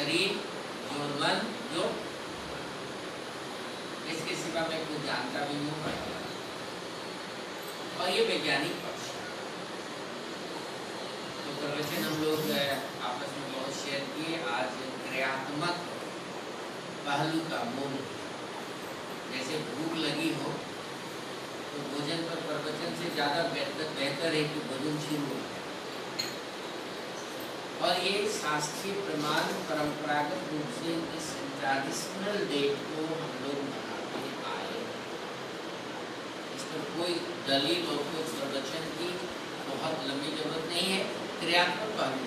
शरीर जो मन जो इसके सिवा मैं कुछ जानता भी नहीं हूँ। और ये वैज्ञानिक पक्ष है। तो प्रवचन हम लोग आपस में बहुत शेयर किए। आज क्रियात्मक पहलू का मूल, जैसे भूख लगी हो तो भोजन पर प्रवचन से ज़्यादा बेहतर है कि भोजन शुरू हो जाए। और ये शास्त्रीय प्रमाण परंपरागत रूप से इस ट्रेडिशनल डेट को हम लोग मनाते आए। इस पर कोई दलील और कोई प्रवचन की बहुत लंबी जरूरत नहीं है। क्रियात्मक पहलू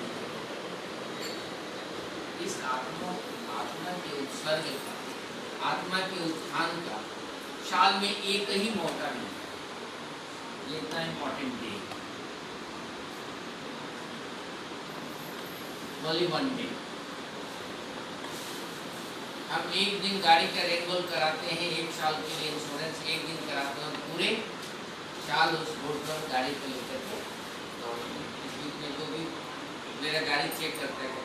इस आत्मा के उत्सर्ग का, आत्मा के उत्थान का साल में एक ही मौका मिलता है। ये इतना important day, only one day. हम एक दिन गाड़ी का रेनरोल कराते हैं, एक साल के लिए इंश्योरेंस एक दिन कराते हैं, पूरे साल उस रोड पर गाड़ी को लेकर के दौड़ते। इस बीच में तो भी मेरा गाड़ी चेक करता है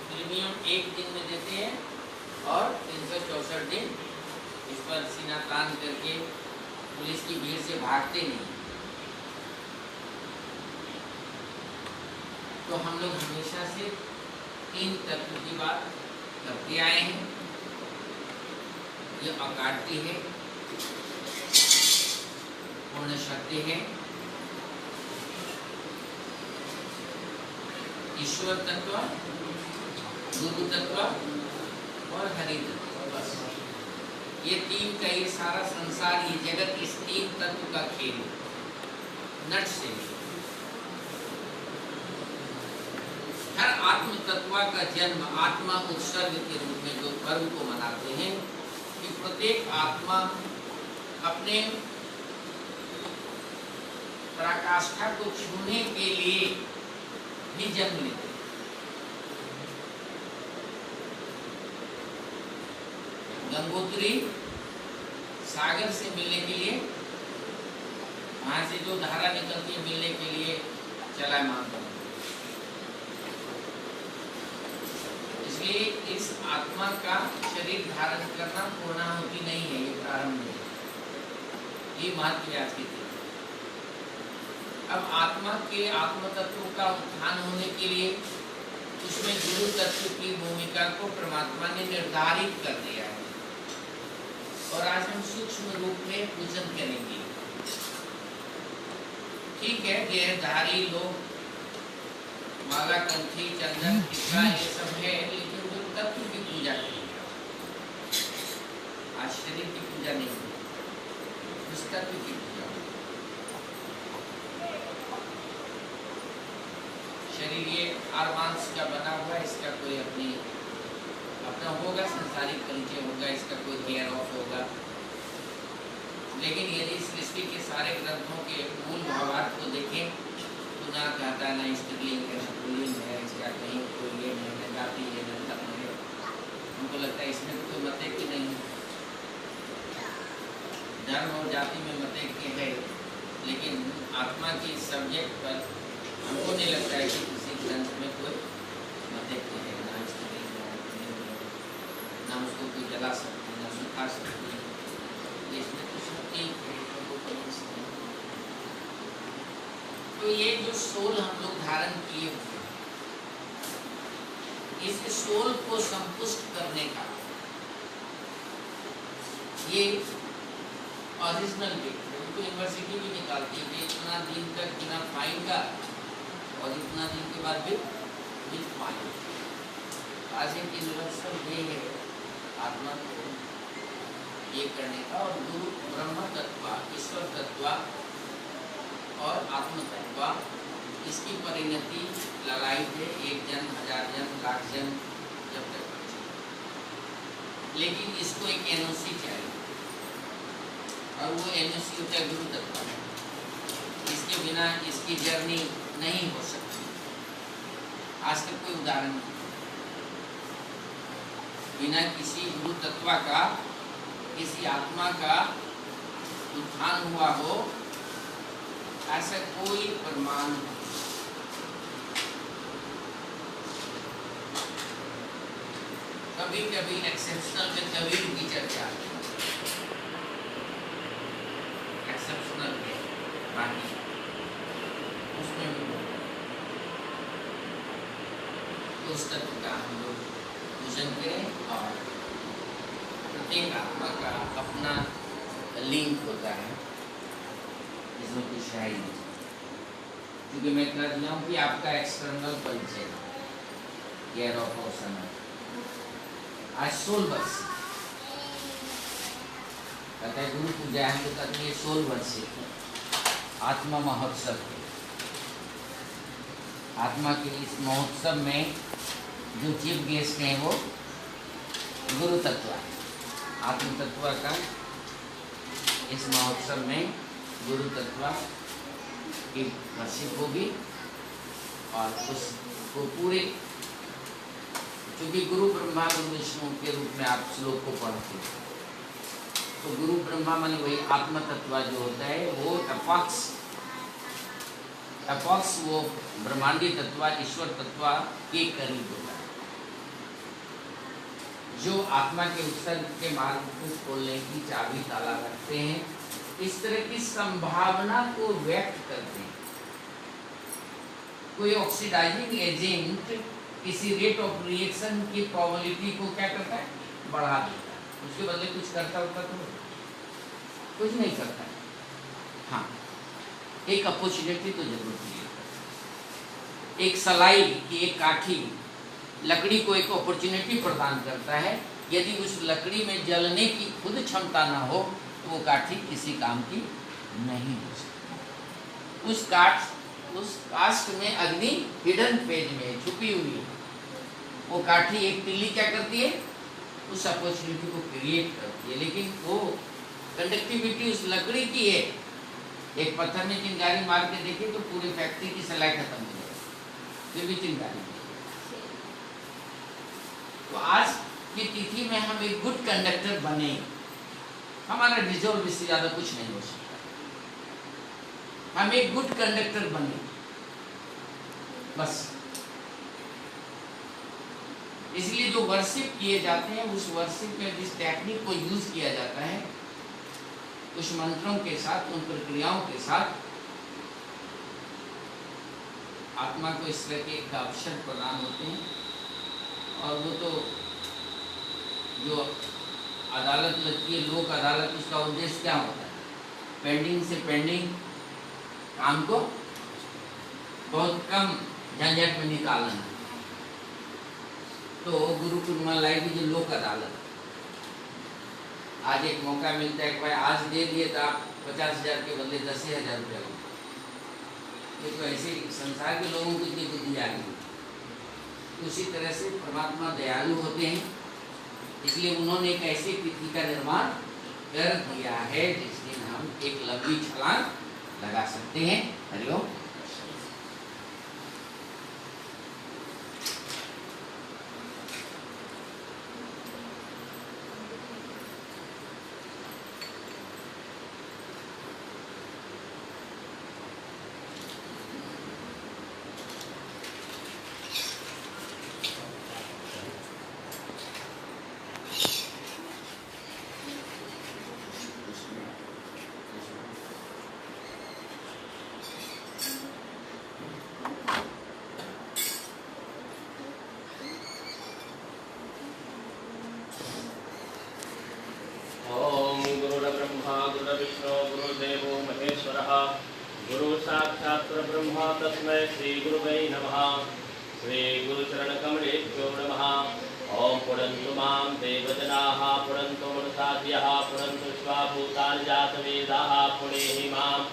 प्रीमियम एक दिन में देते हैं और 364 दिन इस पर सीना तान करके पुलिस की भीड़ से भागते नहीं। तो हम लोग हमेशा से 3 तत्व की बात करते आए हैं। ये अकाट्य है, पूर्ण शक्ति है, ईश्वर तत्व, गुरु तत्व और हरि तत्व। बस ये 3 का ये सारा संसार, ये जगत इस 3 तत्व का खेल, नट से हर आत्म तत्व का जन्म आत्मा उत्सर्ग के रूप में जो पर्व को मनाते हैं कि प्रत्येक आत्मा अपने पराकाष्ठा को छूने के लिए भी जन्म लेते हैं। गंगोत्री सागर से मिलने के लिए, वहां से जो धारा निकलती है मिलने के लिए चलायमान बना। इसलिए इस आत्मा का शरीर धारण करना पूर्णाहुति नहीं है, ये प्रारंभ है। ये महत्व आज की थी। अब आत्मा के आत्म तत्व का उत्थान होने के लिए उसमें गुरु तत्व की भूमिका को परमात्मा ने निर्धारित कर दिया है। और आज हम सूक्ष्म रूप में पूजन करेंगे। ठीक है, देहधारी लोग माला, कंठी, चंदन, टीका ये सब है, लेकिन जो तत्व की पूजा करेंगे। आज शरीर की पूजा नहीं, उस तत्व की पूजा। शरीर ये आरमांस का बना हुआ है, इसका कोई अपना होगा, संसारिक परिचय होगा, इसका कोई केयर ऑफ होगा। लेकिन यदि सृष्टि के सारे ग्रंथों के मूल भावार्थ को देखें तो ना कहता है, ना स्त्रीलिंग है, ना पुल्लिंग है, इसका कहीं कोई ये नहीं है, जाति है, न धर्म है। हमको लगता है इसमें तो कोई मतैक्य नहीं है। धर्म और जाति में मतैक्य है, लेकिन आत्मा की सब्जेक्ट पर हमको नहीं लगता है कि किसी ग्रंथ में कोई मतैक्य है। ना उसको कोई जला सकते, ना सुखा सकते, इसमें तो शक्ति है। तो ये जो सोल हम लोग धारण किए हुए, इस सोल को संतुष्ट करने का ये ओरिजिनल डेट है। तो यूनिवर्सिटी भी निकालती है कि इतना दिन तक बिना फाइन का और इतना दिन के बाद भी विद फाइन। आज एक यूनिवर्सल डे है आत्मा को ये करने का। और गुरु ब्रह्म तत्व, ईश्वर तत्व और आत्म तत्व, इसकी परिणति लगाई है 1 जन, 1000 जन, लाख जन, जब तक पहुंचे। लेकिन इसको एक एनओसी चाहिए, और वो एनओसी होता है गुरु तत्व। इसके बिना इसकी जर्नी नहीं हो सकती। आज तक कोई उदाहरण नहीं, बिना किसी गुरु तत्व का किसी आत्मा का उत्थान हुआ हो, ऐसा कोई प्रमाण नहीं। कभी कभी एक्सेप्शनल में कबीर की चर्चा आती है, एक्सेप्शनल में बाकी उसमें भी उस तत्व का हम लोग पूजन करें। और प्रत्येक आत्मा का अपना लिंक होता है, इसमें कुछ है ही नहीं। क्योंकि मैं इतना दिया हूँ कि आपका एक्सटर्नल परिचय केयर ऑफ ओशन आज सोल बस कहते हैं गुरु पूजा है तो कहते हैं सोल वर्षित आत्मा महोत्सव के आत्मा के इस महोत्सव में जो चीफ गेस्ट हैं वो गुरु तत्व है। आत्म तत्व का इस महोत्सव में गुरु तत्व की वर्षिप होगी और उसको पूरे, क्योंकि गुरु ब्रह्मा गुरु विष्णु के रूप में आप श्लोक को पढ़ते हैं, तो गुरु ब्रह्मा माने वही आत्म तत्व जो होता है वो अपॉक्स वो ब्रह्मांडी तत्व ईश्वर तत्व के करीब होता है, जो आत्मा के उत्सर्ग के मार्ग को खोलने की चाबी ताला रखते हैं, इस तरह की संभावना को व्यक्त करते हैं। कोई ऑक्सीडाइजिंग एजेंट किसी रेट ऑफ रिएक्शन की प्रोबेबिलिटी को क्या करता है, बढ़ा देता है, उसके बदले कुछ करता होता तो कुछ नहीं करता है। हाँ, एक अपॉर्चुनिटी तो जरूर क्रिएट करता है। एक सलाई की एक काठी लकड़ी को एक अपॉर्चुनिटी प्रदान करता है, यदि उस लकड़ी में जलने की खुद क्षमता ना हो तो वो काठी किसी काम की नहीं हो सकती। उस कास्ट में अग्नि हिडन फेज में छुपी हुई है, वो काठी एक तिल्ली क्या करती है, उस अपॉर्चुनिटी को क्रिएट करती है, लेकिन वो कंडक्टिविटी उस लकड़ी की है। एक पत्थर में चिंगारी मार के देखे तो पूरी फैक्ट्री की सलाई खत्म हो जाएगी, फिर भी चिंगारी। तो आज की तिथि में हम एक गुड कंडक्टर बने, हमारा डिजोल्व इससे ज्यादा कुछ नहीं हो सकता, हम एक गुड कंडक्टर बने बस। इसलिए जो वर्शिप किए जाते हैं उस वर्शिप में जिस टेक्निक को यूज किया जाता है, उस मंत्रों के साथ, उन प्रक्रियाओं के साथ आत्मा को इस तरह के अवसर प्रदान होते हैं। और वो तो जो अदालत लगती है, लोक अदालत, उसका उद्देश्य क्या होता है, पेंडिंग से पेंडिंग काम को बहुत कम झंझट में निकालना। तो गुरु पूर्णिमा लाई की जो लोक अदालत, आज एक मौका मिलता है कि भाई आज दे दिए तो आप 50,000 के बदले 10,000 रुपया हो। ये तो ऐसे संसार के लोगों को इतनी बुद्धि आ गई। उसी तरह से परमात्मा दयालु होते हैं, इसलिए उन्होंने एक ऐसी तिथि का निर्माण कर दिया है जिस दिन हम एक लंबी छलांग लगा सकते हैं। हरिओम। ब्रह्मा तस्मै श्री गुरुवे नमः। श्री गुरुचरणकमलेभ्यो नमः। ओम पुरन्तु मां देवजनाः पुरन्तु मनुष्याद्यः पुरन्तु स्वाभूतानि जातवेदाः पुनेहि माम्।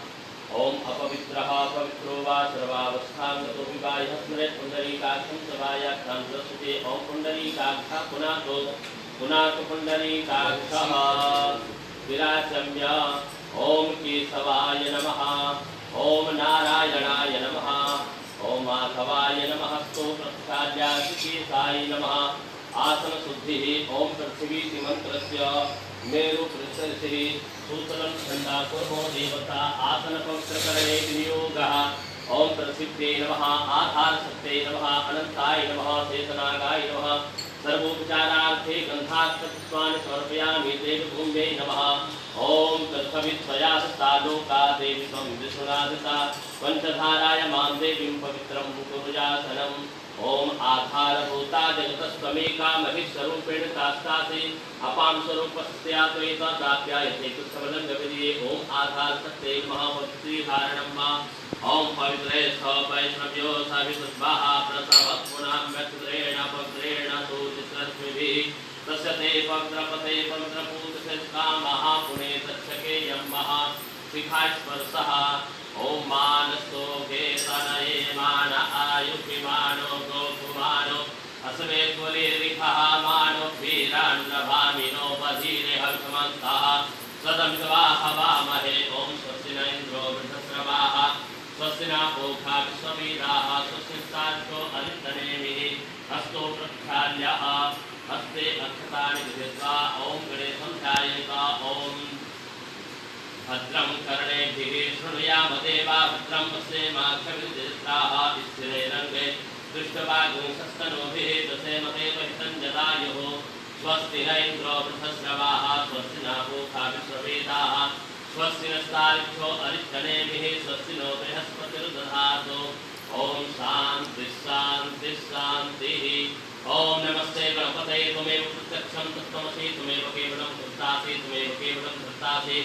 ओम अपवित्रः पवित्रो वा सर्वावस्थां गतो विवाह स्मरेत् पुण्डरीकाक्षं सभायाख्यां प्रस्तुते। ओम पुण्डरीकाक्षः पुनातु पुण्डरीकाक्षः विराजम्य। ओम केशवाय नमः। ओम नारायणाय नमः। ओम माधवाय नमः। स्तोत्रप्रसाद्याय नमः। आसन शुद्धिः। ओम पृथ्वी मंत्रस्य मेरु पृष्ठस्य सूत्रं छन्दा कुर्मो देवता आसन पवित्रकरणे विनियोगः। ओम प्रसिद्धे नमः। आधार सत्ते नमः। अनंताय नमः। शेषनागाय नमः। सर्वोपचारार्थे गन्धाक्षपुष्पाणि समर्पयामि देवभूम्यै नमः। ॐ तत्सवित्वया दत्ता लोका देवी त्वं विष्णुना दत्ता पञ्चधाराय मां देवीं पवित्रं कुरुजासनम्। ॐ आधारभूता जगतस्त्वमेका महिस्वरूपेण काष्ठासि अपां स्वरूपस्या त्वयिता प्राप्यायते कृत्सवलङ्गविधिये। ॐ आधारशक्ते महापवित्रीधारणं मा। ॐ पवित्रे वैष्णव्यो सवितुस्वाः प्रसवत्पुनां व्यक्त्रेण पवित्रेण सूचितरश्मिभिः तस्य ते पवित्रपते पवित्रपूतशिष्टा महापुणे तच्छकेयं महाशिखास्पर्शः। ॐ मानस्तो केतनये मान आयुष्यमानो गोपुमानो अस्मे कुलीरिखः मानो वीरान्नभामिनो बधीरे हर्षमन्तः सदमित्वा हवामहे। ॐ स्वस्ति न इन्द्रो वृद्धश्रवाः स्वस्ति न पूषा विश्ववीराः स्वस्ति नस्तार्क्ष्यो अरिष्टनेमिः। हस्तो प्रक्षाल्यः हस्ते अक्षतानि विधित्वा ॐ गणेशं ध्यायेत। ॐ भद्रं कर्णेभिः शृणुयाम देवा भद्रं पश्येमाक्षभिर्दिष्टाः स्थिरैरङ्गे दृष्टवागुंसस्तनूभिः दशेमते महितं जदायुः। स्वस्ति न इन्द्रो वृद्धश्रवाः स्वस्ति न पूषा विश्ववेदाः स्वस्ति नस्तार्क्ष्यो अरिष्टनेमिः स्वस्ति नो बृहस्पतिर्दधातु। ॐ शान्तिः शान्तिः शान्तिः। ॐ नमस्ते गणपते त्वमेव प्रत्यक्षं तत्त्वमसि त्वमेव केवलं धृतासि त्वमेव केवलं धृतासि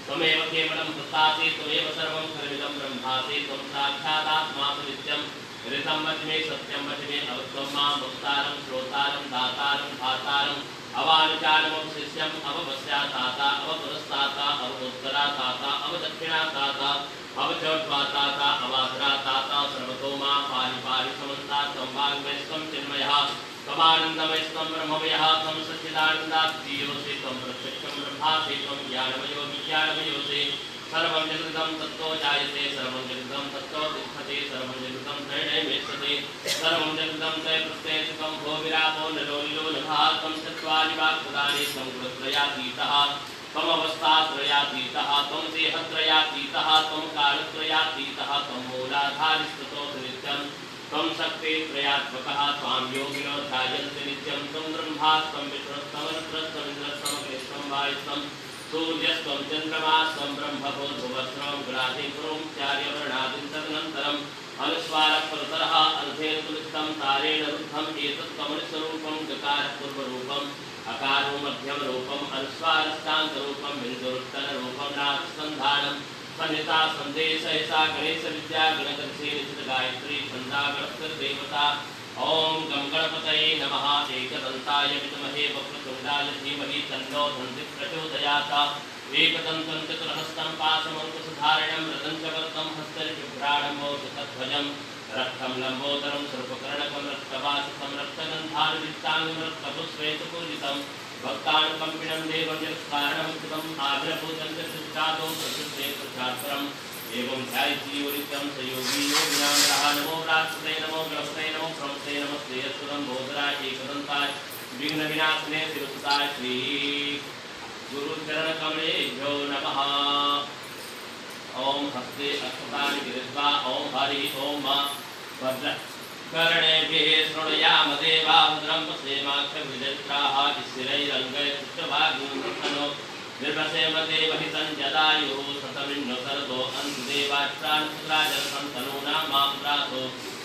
त्वमेव केवलं धृतासि त्वमेव सर्वं खलविदं ब्रह्मासि त्वं साक्षादात्मासि नित्यं ऋतं वच्मे सत्यं वच्मे अवत्वं मां भक्तारं श्रोतारं दातारं धातारम् अवानुचानमवशिष्यम् अवपश्चाताता अवपुरस्ताता अवोत्तराताता अवदक्षिणाताता अवचोट्वाताता अवासराताता सर्वतो मां पाहि पाहि समन्तात् त्वं वाङ्मयस्त्वं चिन्मयः त्वमानन्दमयस्त्वं ब्रह्ममयः त्वं सच्चिदानन्दात्मीयोऽसि त्वं प्रत्यक्षं ब्रह्मासि त्वं ज्ञानमयो विज्ञानमयोऽसि। सर्वं जगतं तत्तो जायते सर्वं जगतं तत्तो तिष्ठति सर्वं जगतं त्रयणयमेष्यति सर्वं जगतं त्रयप्रत्यय सुखं भो विरापो नलो नीलो नभः त्वं चत्वारि वाक्पदानि त्वं गुणत्रयातीतः त्वमवस्थात्रयातीतः त्वं देहत्रयातीतः त्वं कालत्रयातीतः त्वं मूलाधारिस्ततोऽसि नित्यं त्वं शक्तित्रयात्मकः त्वां योगिनो ध्यायन्ति नित्यं त्वं ब्रह्मा त्वं विष्णुस्त्वं रुद्रस्त्वं इन्द्रस्त्वं अग्निस्त्वं वायुस्त्वं सूर्यस्त्वं चन्द्रमास्त्वं ब्रह्मभूर्भुवस्त्वं गुणाधिपुरुं चार्यवर्णादिं तदनन्तरम् अनुस्वारपरतरः अर्धेन तुलितं तारेण रुद्धम् एतत्त्वमनुस्वरूपं गकारपूर्वरूपम् अकारो मध्यमरूपम् अनुस्वारस्तान्तरूपं बिन्दुरुत्तररूपं नाथसन्धानम् संहिता सन्देशयसा गणेशविद्या गणकर्षे निशितगायत्री छन्दा गणपतिर्देवता। ॐ गं गणपतये नमः। एकदन्ताय विद्महे वक्रतुण्डाय धीमहि तन्नो दन्तिः प्रचोदयात्। एकदन्तं चतुर्हस्तं पाशमङ्कुशधारिणं रथं च वरदं हस्तरिभ्राणं मोदकध्वजं रक्तं लम्बोदरं सर्वकर्णकं रक्तवाससं रक्तगन्धानुलिप्ताङ्गं रक्तपुष्पैकपूजितं भक्तानुकम्पिनं देवं जगत्कारणं कृतम् आभ्यभूतं च शिष्टादौ प्रसिद्धे प्रचारपरम् एवं ध्यायतीवरितं स योगी योगिनामरः। नमो व्रात्सते नमो गणपते नमो प्रमते नमस्ते यस्वदं बोधराय एकदन्ताय विघ्नविनाशिने शिवसुताय श्री गुरुचरणकमलेभ्यो नमः। ॐ हस्ते अक्षतानि गृहीत्वा ॐ हरिः ॐ भद्रकर्णेभिः शृणुयाम देवा भद्रं पश्येमाक्षभिर्जत्राः स्थिरैरङ्गैस्तुष्टभाग्नो निर्वसेमते वहितं जदायुः शतमिन्नो सर्गो अन्धदेवात्रानुपुत्राजनसन्तनूनां मापुत्रासो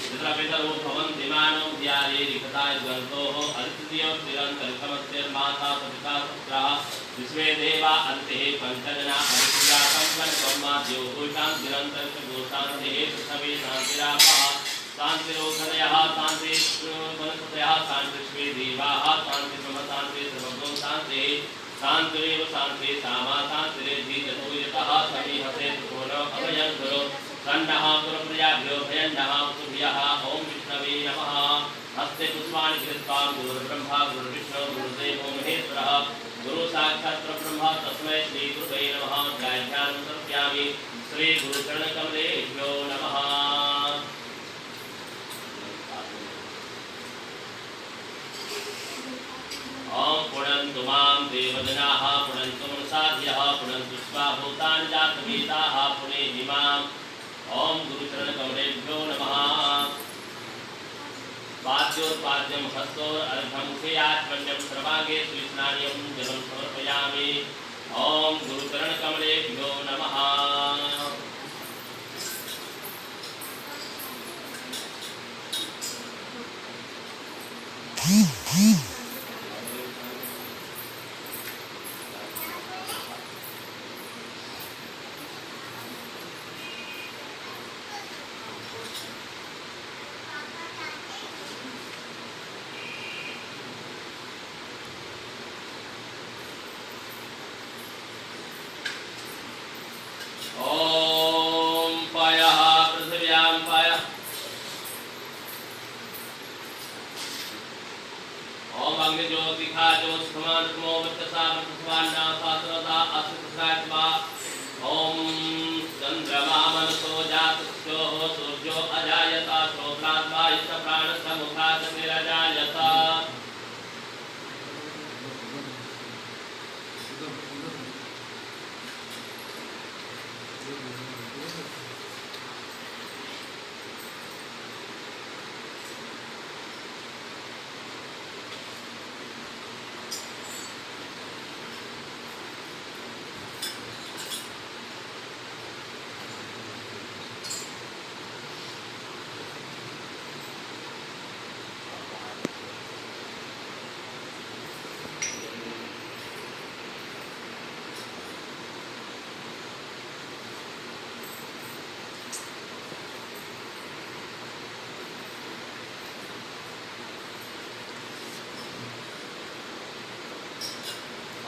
पितरपितरो भवन्ति मानव द्यारेरिकतायुगन्तोः अरितियोक्तिरन्तरिक्षमस्तिर्माता सविता पुत्राः विश्वे देवा अन्तिः पञ्चजना अरितिजातं कनकं माद्यो शान्तिरन्तरिक्षगोशान्तिः पृथ्वी शान्तिरापः शान्तिरोधनयः शान्तिवनस्पतयः शान्तिश्वे देवाः शान्तिब्रह्म शान्ति सर्वगो शान्तिः शान्तिरेव शान्ति सामा शान्तिरेधि जतो यतः समीहसे सुखोनो अभयं गुरो सन्नः गुरुप्रियाभ्यो भयन्नः सुभ्यः। ॐ विष्णवे नमः। हस्ते पुष्पाणि धृत्वा गुरुर्ब्रह्मा गुरुर्विष्णु गुरुदेवो महेश्वरः गुरु साक्षात् परब्रह्म तस्मै श्रीगुरुवे नमः। ध्यानं समर्पयामि। श्रीगुरुचरणकमलेभ्यो नमः। ॐ पुनन्तु मां देवजनाः पुनन्तु मनसाद्यः पुनन्तु स्वाभूतानि जातवेदाः पुनेहि माम्। ॐ गुरुचरणकमलेभ्यो नमः। पाद्योत्पाद्यं हस्तोर्घं क्रियात्मन्यं सर्वांगे स्नानीयं जलं समर्पयामि। ओम गुरुचरणकमलेभ्यो नमः। ओम पायः पृथिव्यां पायः। ओम अग्निज्योतिखा ज्योत्समानमो वत्सा वत्सवान्ना सासवता असुतसात्वा। ओम चंद्रमा मनसो जातस्योः सूर्यो अजायता श्रोत्रात्मा यस्य प्राणस्य मुखात् निरजायत।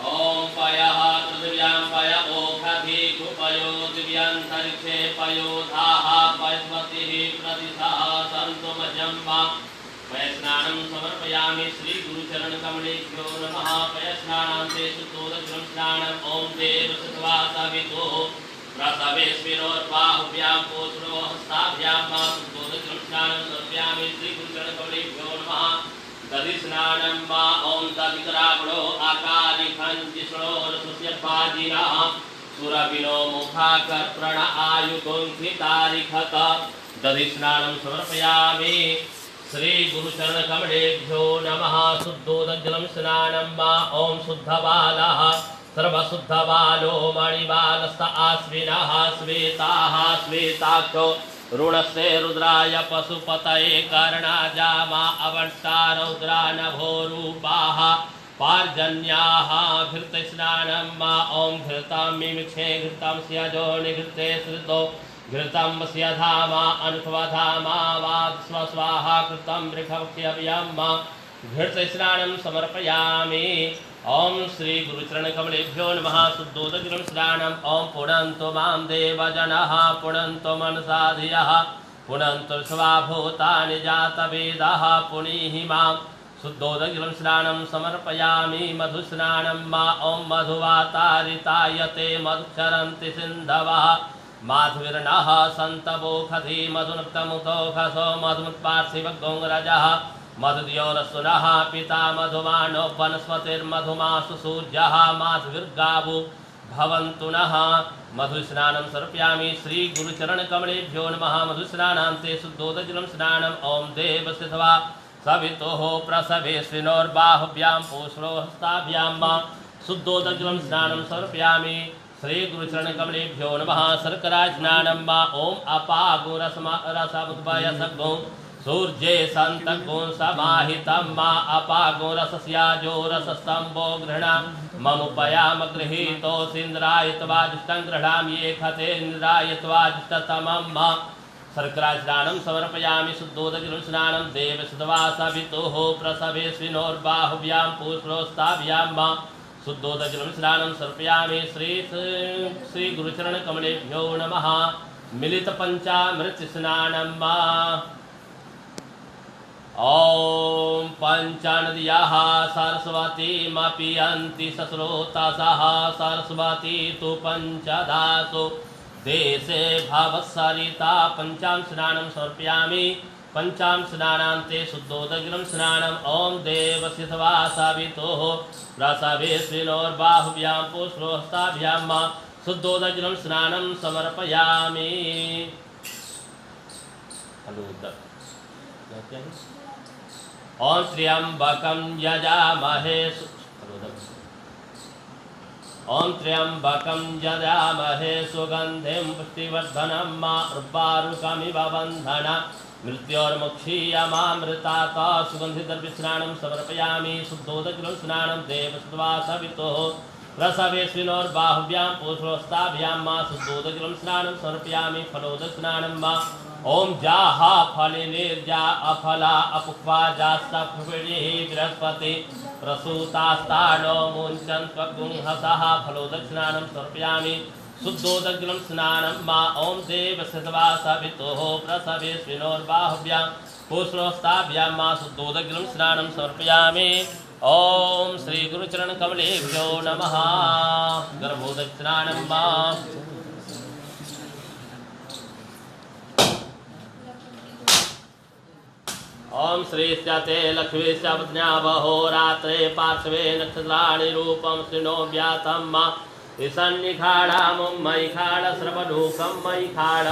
ओम पायः पृथिव्यां पाय ओखधिकुपयो दिव्यान्तरिक्षे पयोधाः पयस्पतिः प्रतिथः सन्तु मजम्बा। पयस्नानं समर्पयामि श्री गुरुचरणकमलेभ्यो नमः। पयस्नानान्ते शुद्धोदकं स्नानम्। ओम देवसत्वा सवितुः प्रसवेस्मिनोर्बाहुभ्यां पोषणो हस्ताभ्यां मा शुद्धोदकं स्नानं समर्पयामि श्री गुरुचरणकमलेभ्यो नमः। दधिस्नानं वा ओम दधिकरावणो आकारिखञ्जिष्णो रसस्य पाजिनः सुरभिनो मुखाकर्प्रण आयुगोङ्खितारिखत। दधिस्नानं समर्पयामि श्री गुरुचरणकमलेभ्यो नमः। शुद्धोदग्जलं स्नानं वा ओम शुद्धबालः सर्वशुद्धबालो मणिबालस्त आश्विनः श्वेताः श्वेताक्षो ऋणस्य रुद्राय पशुपतये कर्णाजामा अवर्षा रौद्रा नभोरूपाः पार्जन्याः घृतस्नानं मा ओम घृतं मिमिक्षे घृतं स्यजो निघृते श्रुतो घृतं स्यधामा अनुष्वधामा वास्वस्वाहा कृतं वृक्षभक्ष्यव्यं घृतस्नानं समर्पयामि। ओम श्री गुरुचरणकमलेभ्यो नमः। शुद्धोदकं स्नानम्। ओम पुनन्तु मां देवजनः पुनन्तु मनसा धियः पुनन्तु स्वभूतानि जातवेदः पुनीहि मां। शुद्धोदकं स्नानं समर्पयामि। मधुस्नानं मा ओम मधुवातारितायते मधुक्षरन्ति सिन्धवः माधुर्नः सन्तवोखधि मधुनक्तमुतोखसो मधुमुत्पार्थिवगोङ्गरजः मधुद्योरसुनः पिता मधुमानो वनस्पतिर्मधुमासु सूर्यः माधुर्गावो भवन्तु नः। मधुस्नानं समर्पयामि श्री गुरुचरणकमलेभ्यो नमः। मधुस्नानान्ते शुद्धोदकं स्नानम्। ओम देवसिद्ध्वा सवितुः प्रसवेस्मिनोर्बाहुभ्यां पोषणो हस्ताभ्यां वा शुद्धोदकं स्नानं समर्पयामि श्री गुरुचरणकमलेभ्यो नमः। शर्करास्नानं वा ओम अपागुरसमुद्भयसग्गो सूर्ये सन्तगुं समाहितं मा अपागो रसस्याजो रसस्तंभो गृह्णा ममुपयाम गृहीतोऽसीन्द्रायत्वादिष्टं गृह्णामि ये खतेन्द्रायत्वादिष्टतमं मा। शर्करास्नानं समर्पयामि। शुद्धोदकं स्नानं देवसिद्ध्वा सवितुः प्रसवेस्मिनोर्बाहुभ्यां पूष्णोस्ताभ्यां मा शुद्धोदकं स्नानं समर्पयामि श्री गुरुचरणकमलेभ्यो नमः। मिलितपञ्चामृतस्नानं मा ओम पंचनद्याः सरस्वतीमपीयन्ति सस्रोतसः सरस्वती तु पंचदासु देशे भवत्सरिता। पंचां स्नानं समर्पयामि। पंचां स्नानान्ते शुद्धोदकं स्नानम्। ओम देवसिद्ध्वा सवितुः प्रसवेस्मिनोर्बाहुभ्यां पूष्णोहस्ताभ्यां मा शुद्धोदकं स्नानं समर्पयामि। ओम त्र्यंबकं यजामहे ओम त्र्यंबकं यजामहे सुगंधिं पुष्टिवर्धनं उर्वारुकमिव बन्धना मृत्योर्मुक्षीयमामृतात् सुगन्धिद्रव्यस्नानं समर्पयामि शुद्धोदकं स्नानं देवसुवासवितोः प्रसवेस्मिनोर्बाहुभ्यां पूष्णोस्ताभ्यां मा शुद्धोदकं स्नानं समर्पयामि फलोदस्नानं मा ओम जाहा फलिनिर्जा अफला अपुक्वा जास्तफुर्णिः बृहस्पति प्रसूतास्तानो मुञ्चन्त्वगुंहसः फलोदस्नानं समर्पयामि शुद्धोदग्नं स्नानं मा ओम देवसद्वासवितोः प्रसवेस्मिनोर्बाहुभ्यां पूष्णोस्ताभ्यां मा शुद्धोदग्नं स्नानं समर्पयामि ओम श्री गुरुचरण कमलेभ्यो नमः गर्भोदस्नानं मा ओम श्रीस्ते लक्ष्मीश्चपत्न्यावहो रात्रे पार्श्वे नक्षत्राणि रूपं शृणोव्यातं मा ईशान्यखाडामुम्मयिखाड श्रवणूकं मयिखाड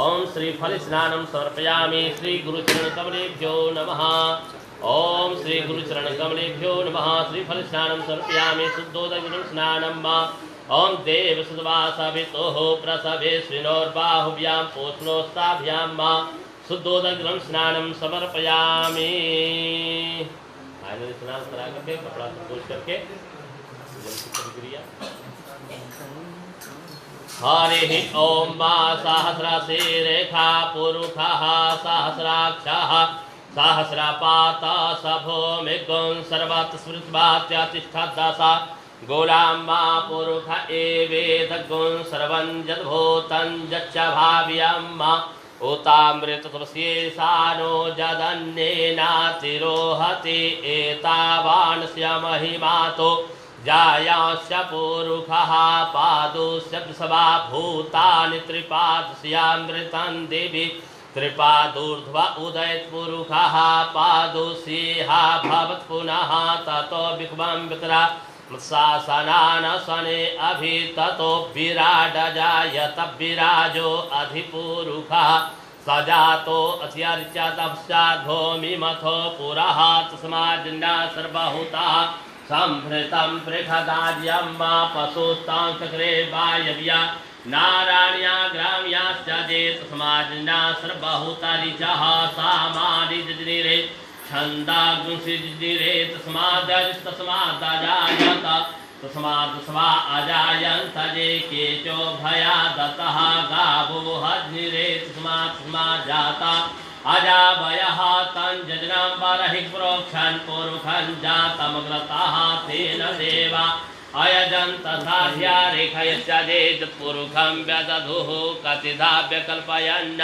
ओम श्री फलस्नानं समर्पयामि श्री गुरुचरण कमलेभ्यो नमः ओम श्री गुरुचरण कमलेभ्यो नमः श्री फलस्नानं समर्पयामि शुद्धोदकं स्नानं मा ओम देवसुवासवितोः प्रसवेस्मिनोर्बाहुभ्यां पूष्णोस्ताभ्यां मा शुद्धोदकं स्नानं समर्पयामि। फाइनली स्नान करा करके कपड़ा संकोच करके क्रिया हरि ओम मा सहस्रशीरेखा पुरुषः सहस्राक्षः सहस्रपाता सभो मिगुं सर्वत्र स्मृत्वात्यतिष्ठद्दशा गोलाम्मा पुरुष एवेदगुं सर्वं यद्भूतं यच्च भाव्यम् उतामृत तुलस्येशानो जदन्येनातिरोहति एतावानस्य महिमातो जायांश्च पुरुषः पादोश्च वृषभा भूतानि त्रिपादस्यामृतं देवी त्रिपादूर्ध्व उदयत्पुरुषः पादोऽस्येह भवत् पुनः ततो विक्वं विक्रा शासनानशने अभि ततो विराडजायत विराजो अधिपुरुषः सजातो अस्यर्चतपश्चाद्भूमिमथो पुरः तस्माज्जन्या सर्वभूतः संभृतं पृथदाज्यं मा पशुस्तां चक्रे वायव्या नारायण्या ग्राम्याश्च जे तस्माज्जन्या सर्वभूतारिचः सामानिजनिरे छन्दागुंसिजिरे तस्मादजायत तस्माद्स्वा अजायन्त जे केचो भयादतः गावो हज्निरे तस्माजाता अजावयः तञ्जनं बर्हि प्रोक्षन् पुरुषं जातमग्रतः तेन देवा अयजन्त साध्या रेखयश्च जेतपुरुषं व्यदधुः कतिधा व्यकल्पयन्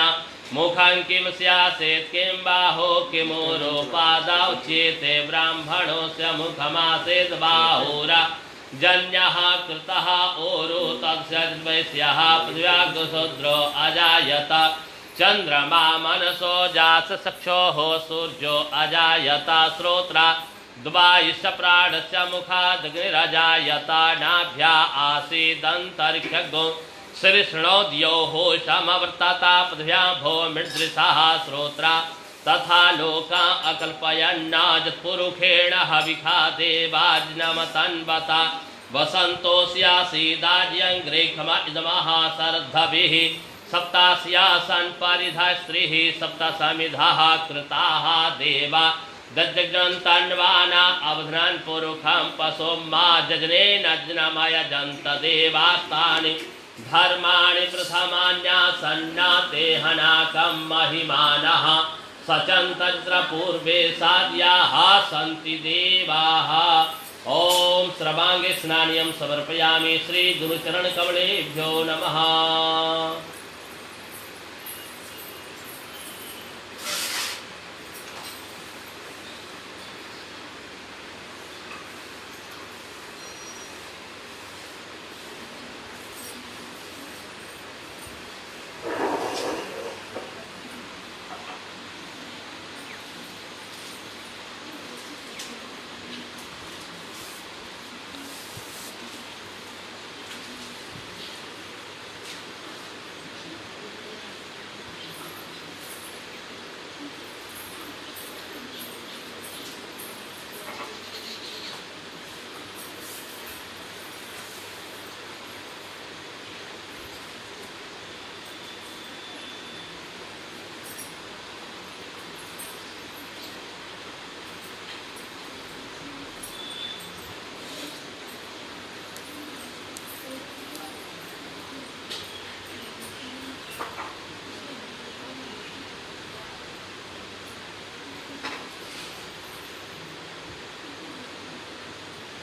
मुखं किं स्यासेत् किं बाहो किमुरोपादौ चेते ब्राह्मणोऽस्य मुखमासेत् बाहुरा जन्यः कृतः ओरो तस्य वैश्यः पृथ्व्याग्रशूद्रो अजायत चन्द्रमा मनसो जात चक्षोः सूर्यो अजायत श्रोत्रा द्वायुष प्राणस्य मुखादग्निरजायत नाभ्या आसीदन्तरिक्षगो श्रीष्णोद्योः समवर्तता पृथिव्यां भूमिर्दृशः श्रोत्रा तथा लोका अकल्पयन्नाजत्पुरुषेण हविखा देवाज्नमतन्वता वसन्तोऽस्यासीदाज्यङ्ग्रेखम इदमः शरद्धभिः सप्तास्यासन् परिधा स्त्रीः सप्तसमिधाः कृताः देवा दज्जन्तन्वाना अवध्नन् पुरुषं पशुं मा जजनेनज्नमयजन्त देवास्तानि धर्माणि प्रथमान्यासन्ना ते हनाकं महिमानः सचन्तत्र पूर्वे साध्याः सन्ति देवाः। ओम सर्वांगे स्नानियं समर्पयामि श्री गुरुचरण कमलेभ्यो नमः।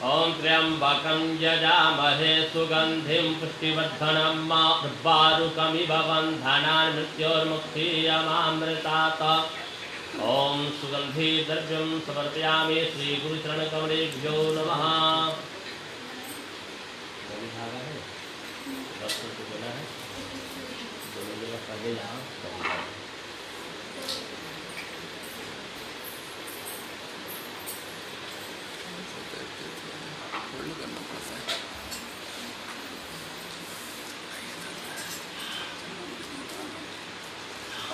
ॐ त्र्यम्बकं यजामहे सुगन्धिं पुष्टिवर्धनं वारुकमिव बन्धनान् मृत्योर्मुक्षीयमामृतात्। ॐ सुगन्धि द्रव्यं समर्पयामि श्रीगुरुचरणकमलेभ्यो नमः।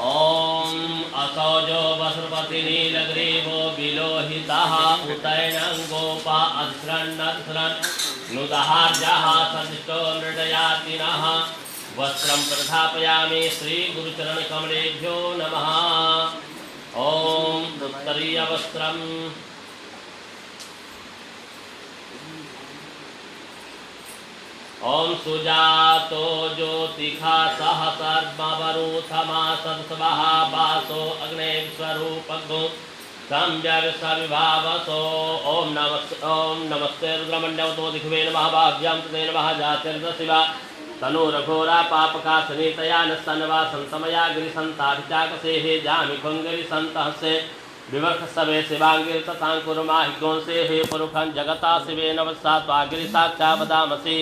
ॐ असौजो वसुपति नीलग्रीवो विलोहितः उतैनं गोपा अध्रन्नध्रन् नुदहार्जः सदिष्टो मृडयातिनः। वस्त्रं प्रधापयामि श्रीगुरुचरणकमलेभ्यो नमः। ॐ उत्तरीयवस्त्रम् ॐ सुजातो ज्योतिखा सह सर्ववरूथमा सदस्वः वासो अग्नेश्वरूपगो संव्यविभावसो। ॐ नमस्ते रुद्रमण्डवतो दिग्वे नमः भाभ्यां तदे नमः जातिर्दशिवा तनुरघोरा पापकासनीतया नस्तनवा सन्तमया गिरिसन्ताभिचाकसेः जामिखुङ्गिरिसन्तहसे विवक्षसवे शिवाङ्गिरतताङ्कुरमाहिगोंसे हे पुरुखं जगता शिवे नवसा त्वागिरिसाक्षावदामसि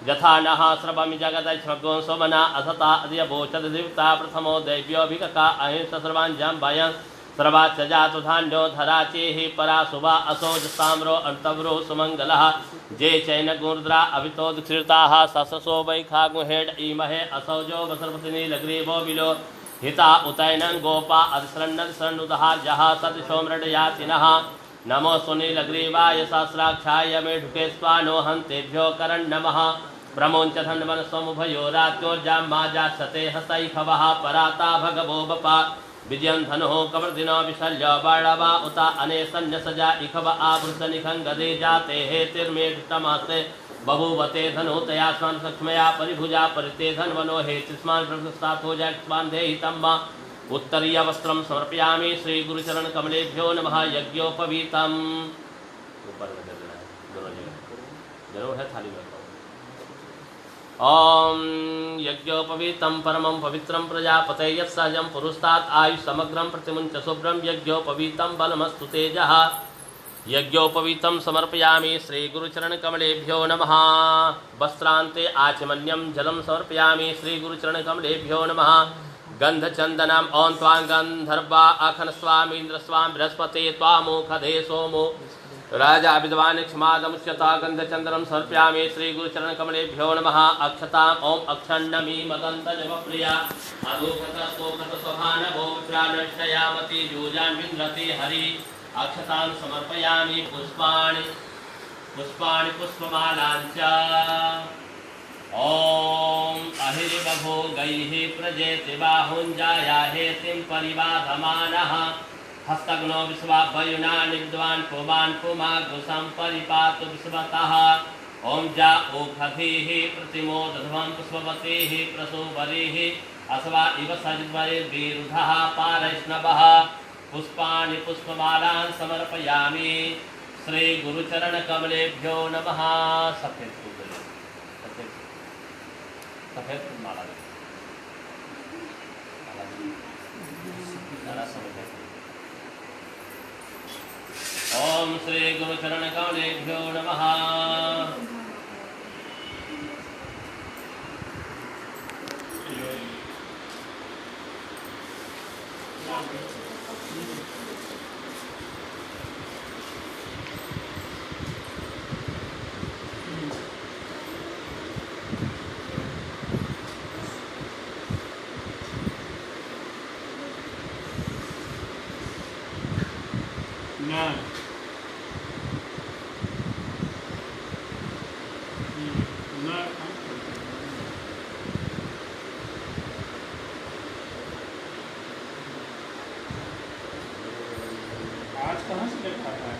यथा नः स्रवमि जगदैश्वगों सोमना असता अधियभोचद दिवता प्रथमो दैव्योभिकका अहिंस सर्वाञ्जां भयं सर्वाच्च जातु धान्यो धराचेः परा शुभा असोजस्ताम्रो अर्तव्रो सुमङ्गलः जे चैन गुर्द्रा अभितोदक्षिताः सससो वैखागुहेड ईमहे असौजो वसर्वतिनीलग्रीवो विलो हिता उतैनं गोपा अधिसृण्णदिसृण्णुतः जः सदिशोमृडयातिनः। नमो सुनीलग्रीवाय सहस्राक्षाय मेढुके स्वानो हन्तेभ्यो करन्नमः। प्रमोञ्च धन्वनस्वमुभयोरात्योर्जां मा जाक्षते हसैखवः पराता भगवो बपा विजयं धनुः कवर्दिनो विशल्य बाणवा उता अनेसन्यसजा इखव आवृतनिखं गदे जाते हेतिर्मेढुतमासे बभूवते धनुतया स्मन् सक्ष्मया परिभुजा परिते धन्वनो हेतिस्मान् प्रभुस्तातो जयस्मान् देहितं मा। उत्तरीयवस्त्रं समर्पयामि श्रीगुरुचरणकमलेभ्यो नमः। यज्ञोपवीतम् ऊपर में दे देना है दोनों जगह जरूर है थाली में। ॐ यज्ञोपवीतं परमं पवित्रं प्रजापते यत्सहजं पुरुस्तात् आयुष्समग्रं प्रतिमुञ्च शुभ्रं यज्ञोपवीतं बलमस्तु तेजः। यज्ञोपवीतं समर्पयामि श्रीगुरुचरणकमलेभ्यो नमः। वस्त्रान्ते आचमन्यं जलं समर्पयामि श्रीगुरुचरणकमलेभ्यो नमः। गन्धचन्दनम् ॐ त्वां गन्धर्वा अखनस्वामीन्द्र स्वां बृहस्पते त्वामुखधे सोमो राजा विद्वान् क्षमादमुच्यता गन्धचन्दनं समर्पयामि श्रीगुरुचरणकमलेभ्यो नमः। अक्षताम् ॐ अक्षण्णमी मदन्तजवप्रिया अधोखतस्तोखतस्वभानभो प्राणश्रयामति योजान्विन्द्रति हरि। अक्षतां समर्पयामि पुष्पाणि पुष्पमालाञ्च। ॐ अहिरिबभो गैः प्रजेति बाहुञ्जाया हेतिं परिवाधमानः। हस्तग्नो विश्वाभयुना निविद्वान् पुमान् पुमागुसं परिपातु विश्वतः। ॐ जा ओखधीः प्रतिमोदध्वं पुष्पवतीः प्रसूवरीः अस्वा इव सज्वरिर्विरुधः पारैष्णवः। पुष्पाणि पुष्पमालान् समर्पयामि श्रीगुरुचरणकमलेभ्यो नमः। सफेद माला ओम श्री गुरुचरणकमलेभ्यो नमः। आज कहाँ से लेकर आता है?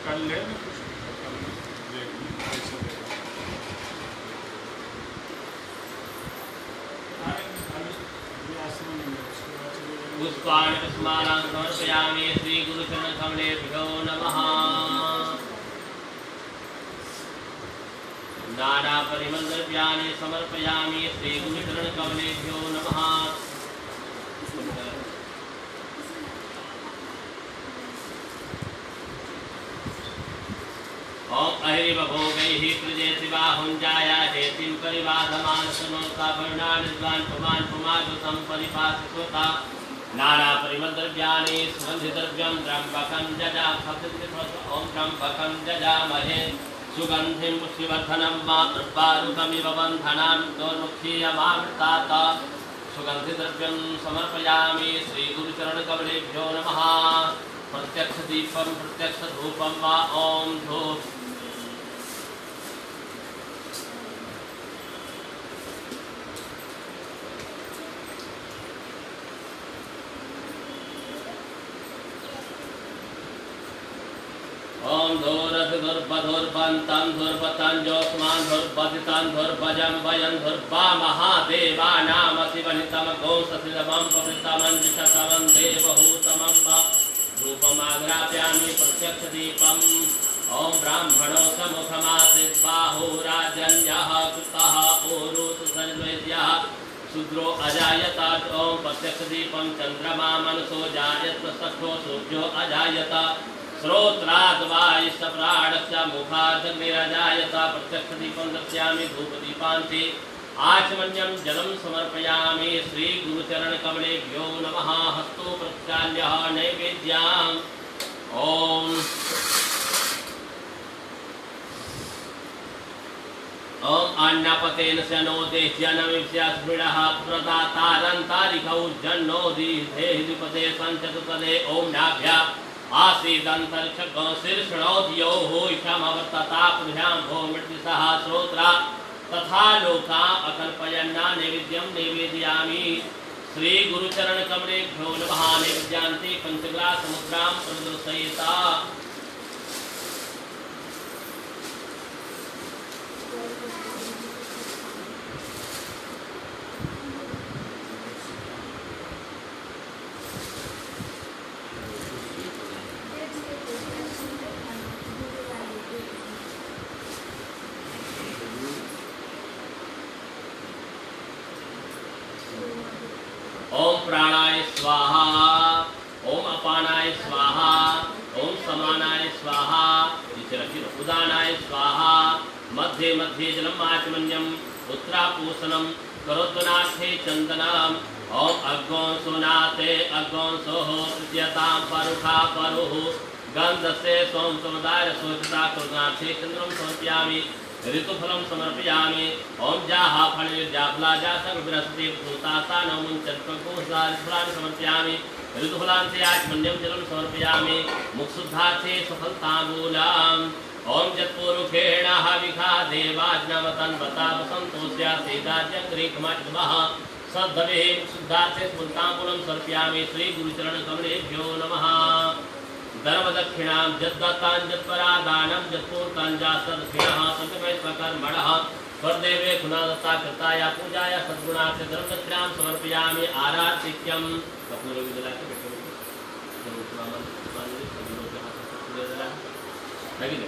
कल ले पुष्पाणि पुष्पमालां समर्पयामि श्री गुरुचरणकमलेभ्यो नमः नाना परिमलद्रव्याणि समर्पयामि श्री गुरुचरणकमलेभ्यो नमः ओम अहिरिवभोगैः प्रजेति बाहुञ्जाया हेतिं परिवाधमान् सनोता वर्णानिद्वान् पुमान् पुमादुतं परिपासितोता नाना परिमलद्रव्याणि सुगन्धिद्रव्यं त्र्यम्बकं जजामहे ओम त्र्यम्बकं जजामहे सुगन्धिं पुष्टिवर्धनं मातृपारुकमिव बन्धनान् दोर्मुखीयमावृतात् सुगन्धिद्रव्यं समर्पयामि श्रीगुरुचरणकमलेभ्यो नमः प्रत्यक्षदीपं प्रत्यक्षधूपं वा ओम धूप ओम धूर्बधुर्बन्तं धुर्बतं जोस्मान् धुर्बदितं धुर्भजं वयं धुर्बा महादेवानामशिवनितं गोंसशिरमं पवित्रमञ्जिषतमं देवहूतमं धूपमाग्राप्यामि प्रत्यक्षदीपम् ओम ब्राह्मणो समुखमासीत् बाहुराजन्यः कृतः ऊरुतु सर्वैद्यः शूद्रो अजायत ओम प्रत्यक्षदीपं चन्द्रमा मनसो जायत सखो सूर्यो अजायत श्रोत्राद्वायुष्प्राणस्य मुखादग्निरजायत प्रत्यक्षदीपं दर्शयामि धूपदीपान्ते आचमन्यं जलं समर्पयामि श्री गुरुचरणकमलेभ्यो नमः हस्तो प्रक्षाल्य नैवेद्याम् ओम ओम अन्नपतेन शनो देह्यनमिष्यस्मृणः प्रदातारन्तारिकौ जन्नो दीधेहिपदे सञ्चतुपदे ओम नाभ्या आसीदन्तरिक्षगो शीर्षणोद्यो होषमवर्तताभ्यां भो मृत्युसः श्रोत्रा तथा लोका अकल्पयन्ना नैवेद्यं निवेदयामि श्री गुरुचरणकमलेभ्यो नमः नैवेद्यान्ते पंचग्लासमुद्रां प्रदर्शयिता ओम प्राणाय स्वाहा ओम अपानाय स्वाहा ओम समानाय स्वाहा उदानाय स्वाहा मध्ये मध्ये जलम आचमन्यम उत्तरापूसनम करोद्वनाथे चंदनम ओम अग्गों सोनाते अग्गों सोहो प्रत्यतां परुखा परुः गंधस्य सोम समुदाय सोचता करुणाथे चंद्रम समर्पयामि ऋतुफलं समर्पयामि ओम जाहा फलजाफला जासं बृहस्पति भूतासा नमुञ्चत्वकोशारिफलानि समर्पयामि ऋतुफलान्ते आचमन्यं जलं समर्पयामि मुखशुद्धार्थे सफलताम्बूलाम् ओम जत्पूरुखेण हविखा देवाज्ञमतन्वता वसन्तोऽस्या सेदाज्यग्रीकमज्मः सद्भवे मुखशुद्धार्थे सफलताम्बूलं समर्पयामि श्री गुरुचरणकमलेभ्यो नमः धर्मदक्षिणां जद्दत्तां जत्परादानं जत्पूर्तां जातदक्षिणः सन्तमे स्वकर्मणः स्वदेवे गुणादत्ता कृताया पूजाया सद्गुणार्थ धर्मदक्षिणां समर्पयामि आराधिक्यं कपूरविदलाके बेटो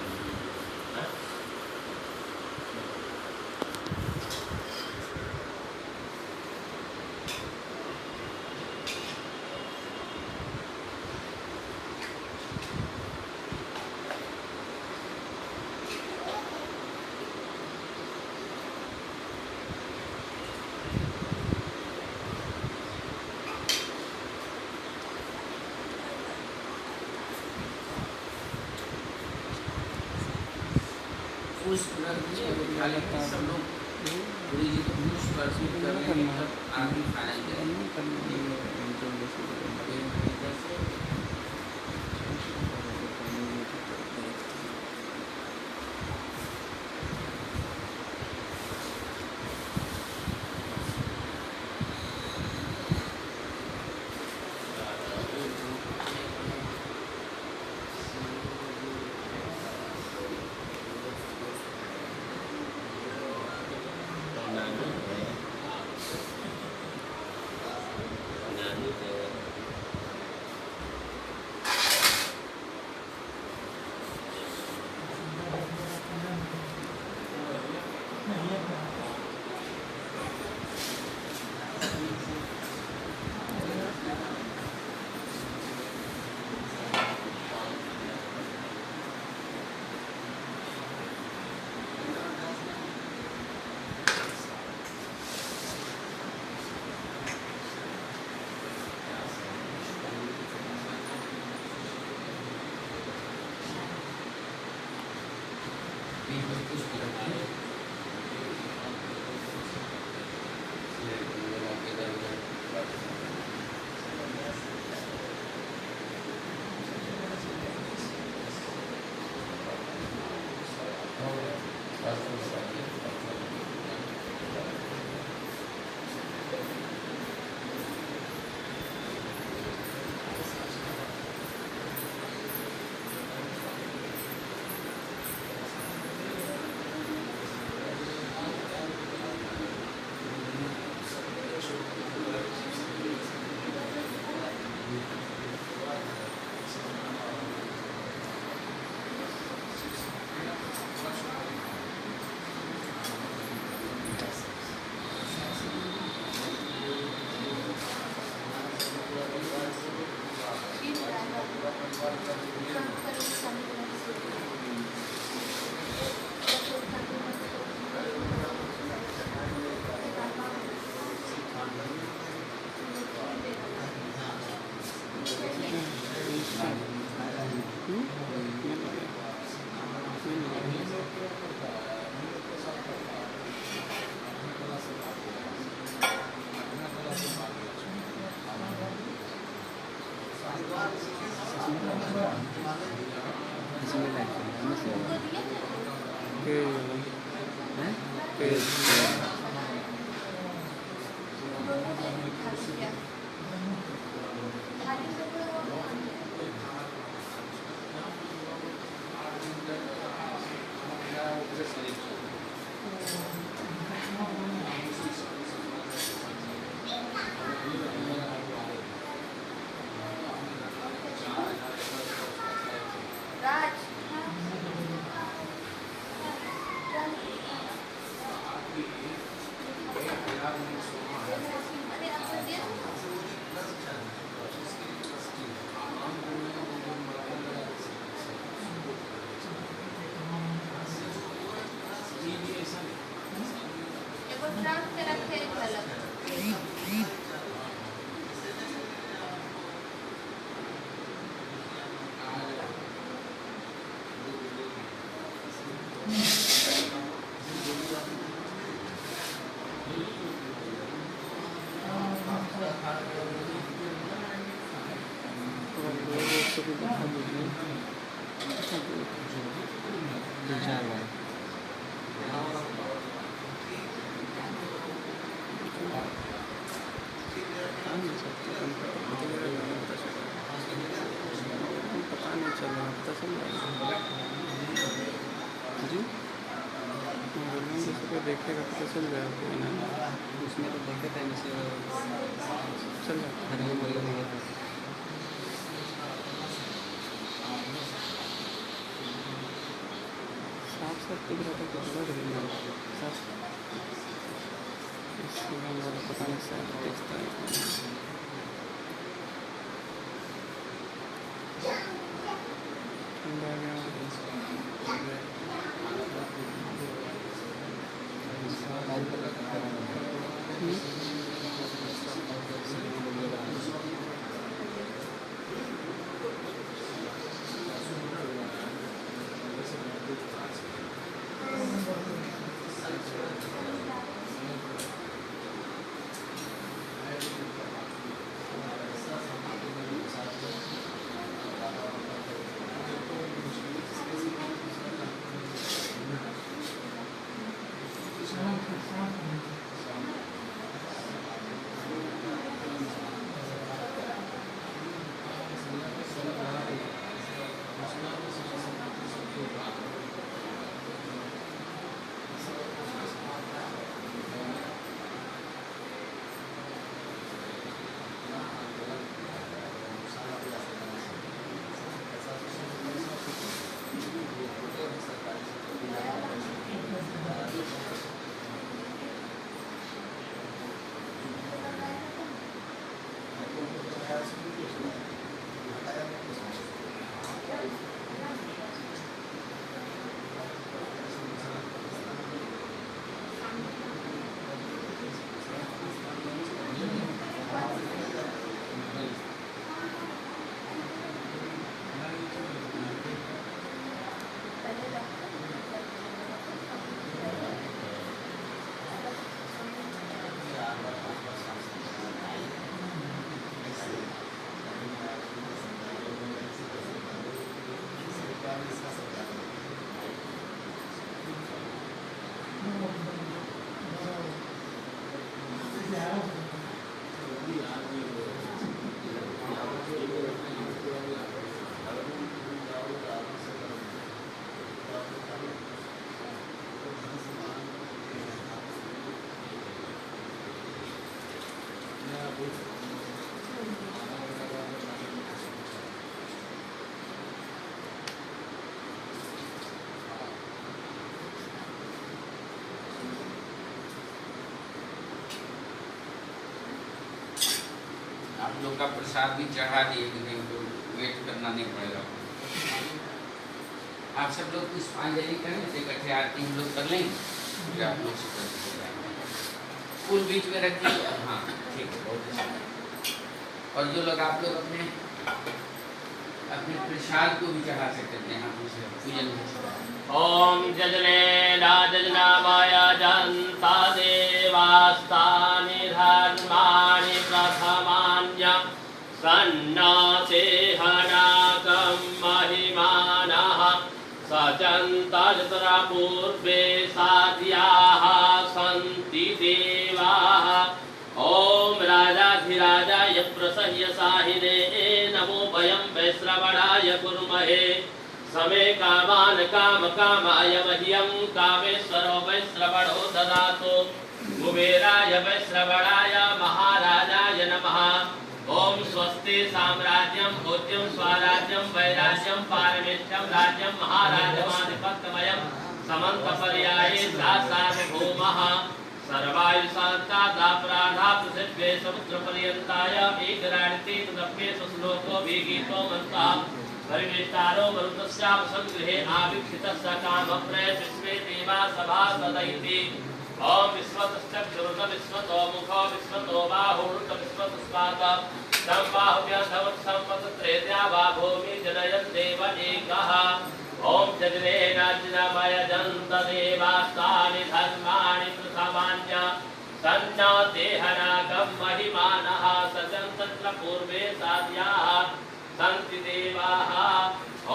पुष्प सब लोग गुरु जी को पुष्प अर्पित करने तब आरती फाइनल करेंगे। पता नहीं चल रहा, पता चल रहा जी को देखेगा पता चल जाएगा ना। उसमें तो देखे थे चल जाएगा। साफ साफ दिख रहा था कि लग रही है साफ पता नहीं साफ दिखता है। ठंडा गया आप लोग का प्रसाद भी चढ़ा दिए कि नहीं तो वेट करना नहीं पड़ेगा। आप सब लोग पुष्पांजलि करें, जैसे इकट्ठे आरती हम लोग कर लेंगे, फिर आप लोग से कर दीजिएगा। फूल बीच में रख दीजिए। हाँ ठीक है, बहुत अच्छा। और जो लोग आप लोग अपने प्रसाद को भी चढ़ा सकते हैं, हाथों से पूजन भी चढ़ा। ओम जजने राजनामाय जन्ता देवास्तानि धर्माणि प्रथमान्य सन्नाते हनाकं महिमानः सचन्तजतरा पूर्वे साध्याः सन्ति देवाः। ओम राजाधिराजाय प्रसह्यसाहिने नमो वयं वैश्रवणाय कुर्महे समे कामान काम कामाय मह्यं कामेश्वरो वैश्रवणो ददातु। कुबेराय वैश्रवणाय महाराजाय नमः। ओम स्वस्ति साम्राज्यं भोज्यं स्वराज्यं वैराज्यं पारमेष्ठ्यं राज्यं महाराजमाधिपत्यमयं समन्तपर्याये सा सार्वभौमः। सर्वायुषान्तादापराधा पृथिव्ये समुद्रपर्यन्ताय एकराणिते तदप्येषु श्लोको विगीतो मन्तः परिवेष्टारो मरुतस्याप संगृहे आविक्षितस्य कामप्रय विश्वे देवा सभा सदैति। ओम विश्वतश्चक्षुरुत विश्वतो मुखो विश्वतो बाहुरुत विश्वतस्मात् संबाहुभ्यः संवत्सरेद्या वा भूमि जनयन् देव एकः। ओम जजने नाज्नामय जन्त देवास्तानि धर्माणि प्रथमान्य सन्नाते हनाकं महिमानः सचन्तत्र पूर्वे साध्याः सन्ति देवाः।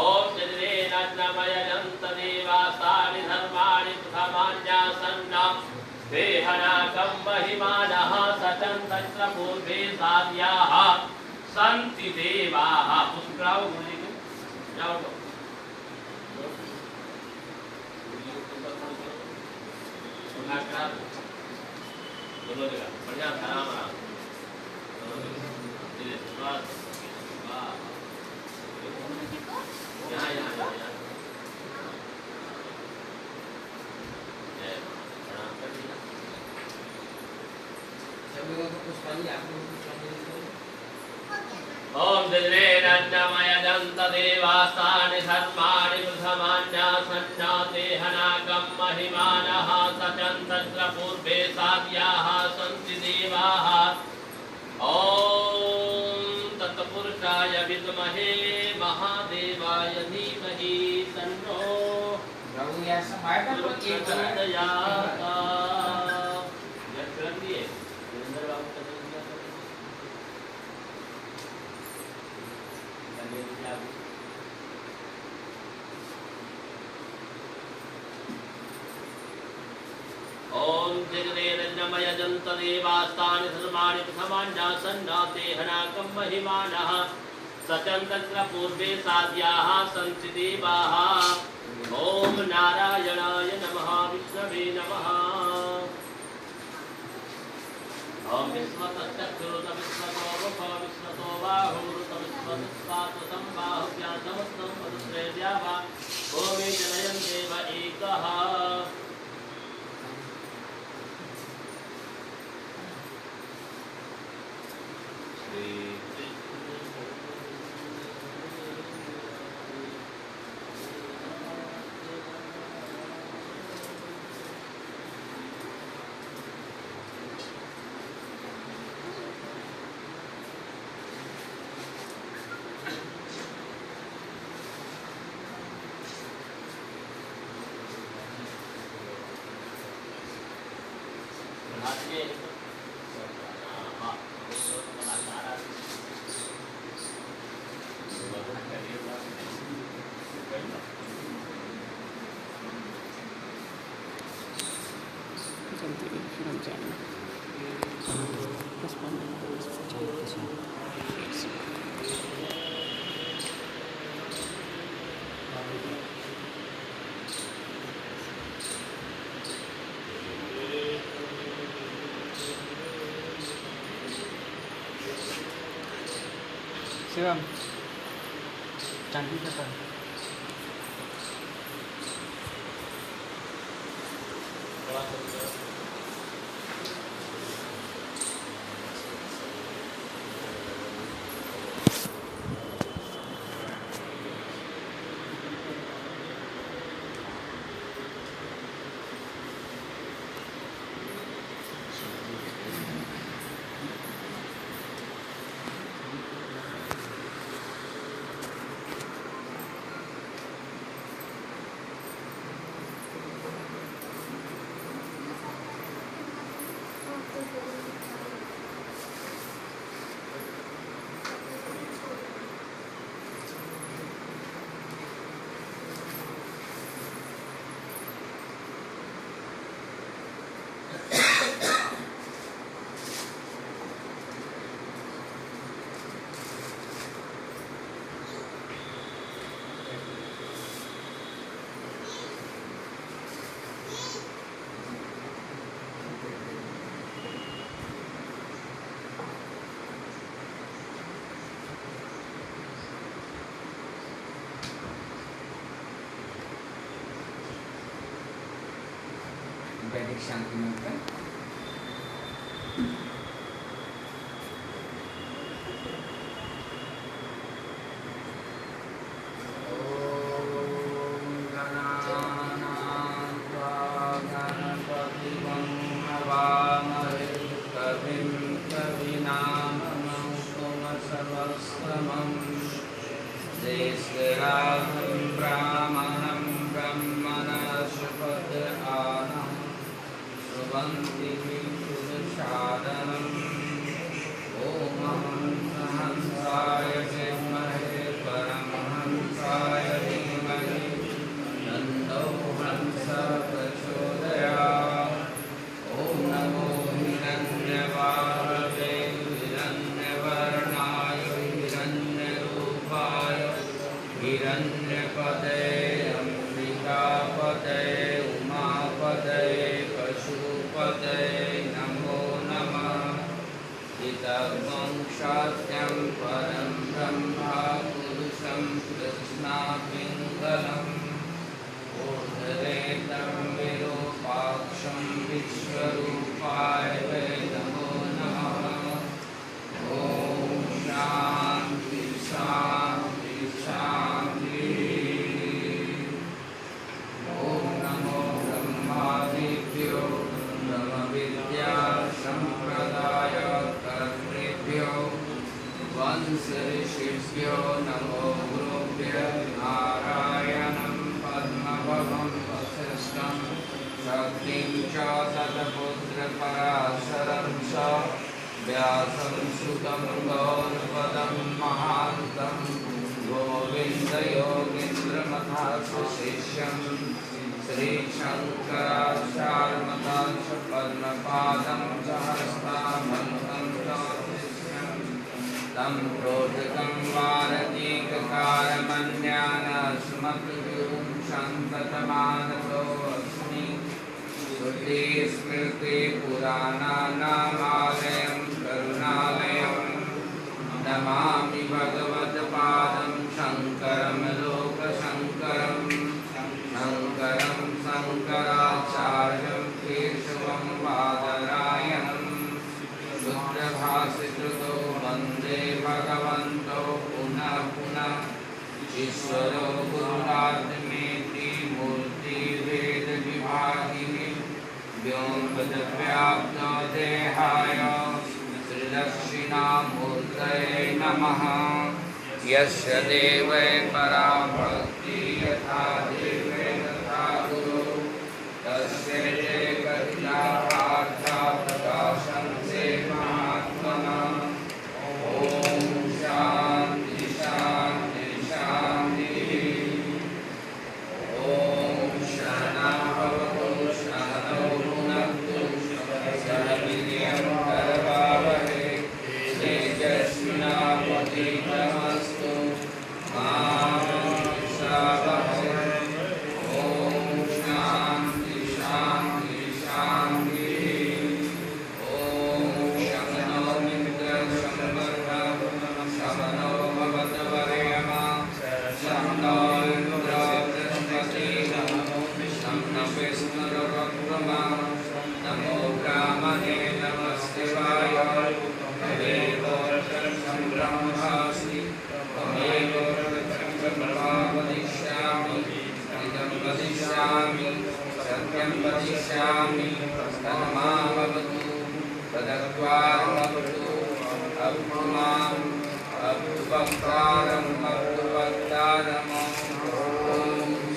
ओम जजने नाज्नामय जन्त देवास्तानि धर्माणि प्रथमान्य सन्नाते हनाकं महिमानः सचन्तत्र पूर्वे साध्याः सन्ति देवाः। पुष्पराव बोलिए जाओ दोनों जगह बढ़िया आराम आराम यहाँ यहाँ यहाँ प्रणाम कर दिया सब लोगों को पुष्पांजलि, आप लोगों को पुष्पांजलि करें। ओम जजने नन्दमय दन्त देवास्तानि धर्माणि प्रथमान्य सन्नाते हनाकं महिमानः सचन्तत्र पूर्वे साध्याः सन्ति देवाः। ओम तत्पुरुषाय विद्महे महादेवाय धीमहि तन्नो प्रभु यह सब आएगा तो एक प्रचोदयात्। कर दिए नरेंद्र बाबू का कर दिया ओम जगने रंजमय जंत देवास्तानि धर्माणि प्रथमान्य सन्नाते हनाकं महिमानः सचन्तत्र पूर्वे साध्याः सन्ति देवाः। ओम नारायणाय नमः विष्णवे नमः। ओम विश्वतश्चक्षुरुत विश्वतो मुखो विश्वतो बाहुरुत विश्वतस्मात् संबाहुभ्यां समस्तं मधुश्रेया वा भूमि जनयन् देव एकः। चलते हैं फिर हम जाएंगे शिवम चांदी का था वैदिक शांति मंत्र। ऋषिभ्यो नमो गुरुभ्यः नारायणं पद्मभवं वसिष्ठं शक्तिं च सतपुत्रपराशरं च व्यासं सुतं गौरपदं महान्तं गोविन्दयोगीन्द्रमथाशिष्यं श्रीशङ्कराचार्यमथाश्च पद्मपादं सहस्रामन्तं तं प्रोजकं वारतीककारमन्यानस्मद्गुरुं सन्ततमानतोऽस्मि श्रुतिस्मृतिपुराणानामालयं करुणालयं नमामि भगवत्पादं शङ्करं लोकशङ्करं शङ्करं शङ्कराचार्यं केशवं बादरायणं शुद्धभाषिकृतो वन्दे भगवन्तो पुनः पुनः ईश्वरो गुरुरात्मेति मूर्तिभेदविभागिनि व्योमवद्व्याप्तो देहाय श्रीदक्षिणामूर्तये नमः। यस्य देवै परा भक्तिः यथा देवे तथा गुरु तस्य जयगतिलाभार्था प्रकाशन्ते महात्मनः। ॐ शान्ति शान्ति शान्तिः। ॐ शरणं भवतु शरणौ भुनक्तु सह वीर्यं करवावहै तेजस्विनावधीतमस्तु मा विद्विषावहै। ॐ शान्ति शान्ति शान्तिः। ॐ शमनो मित्रं शमवर्धं शमनो भवद्वर्यमा शमनो इन्द्रो बृहस्पतिः शमनो विष्णुरुक्रमा नमो ब्राह्मणे नमस्तेवाय त्वमेव ब्रह्मासि त्वमेव ब्रह्मा वदिष्यामि इदं वदिष्यामि सत्यं वदिष्यामि तन्मामवतु तदक्वारमवतु अब्धुमाम् अब्धुवक्तारम् अब्धुवक्तारम्। ॐ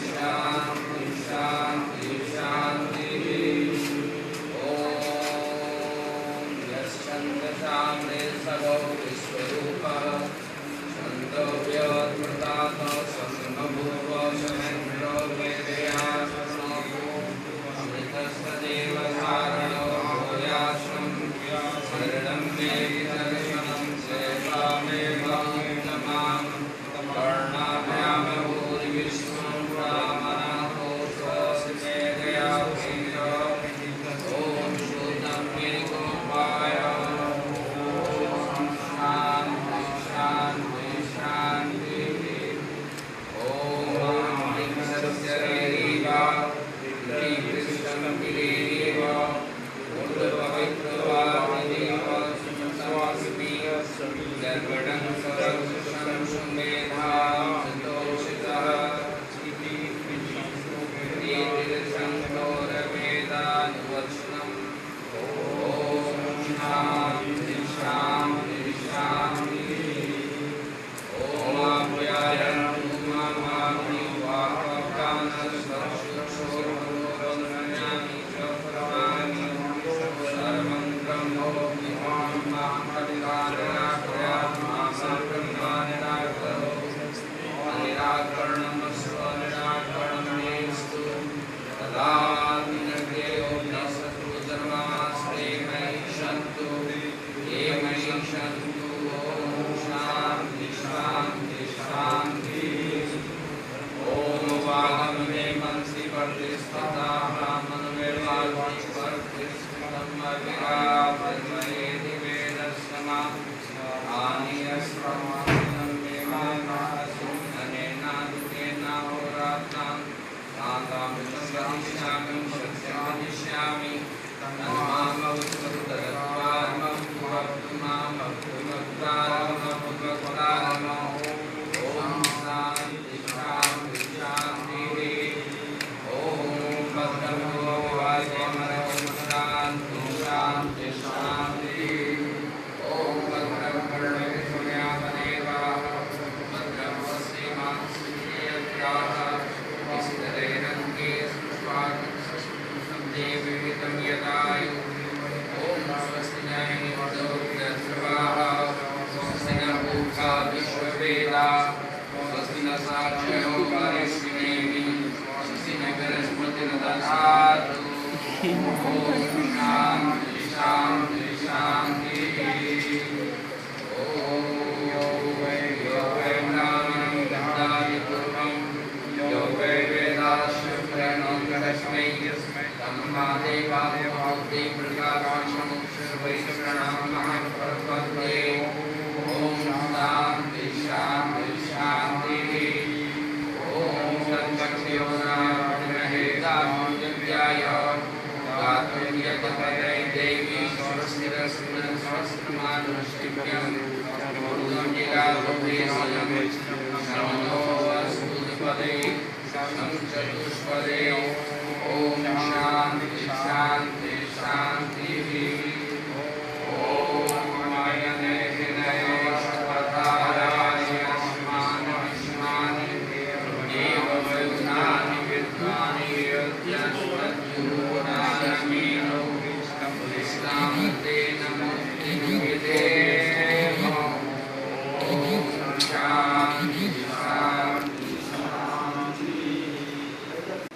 शान्ति शान्ति शान्तिः। ॐ यश्चन्द्रचाम्रे सबौ विश्वरूपः छन्दोव्योत्कृतातो समभूवो शमेन्द्रो वेदया शृणोतु अमृतस्वदेव धारणो भूयाशं शरणं मे दर्शनं सेवामेव उत्तमां कर्णाभ्यामभूरिविष्णुं ब्राह्मणो स्वस्ति मेधया प्रियो। ॐ शुद्धं निर्गोपाय। ॐ शान्ति शान्ति शान्तिः। ॐ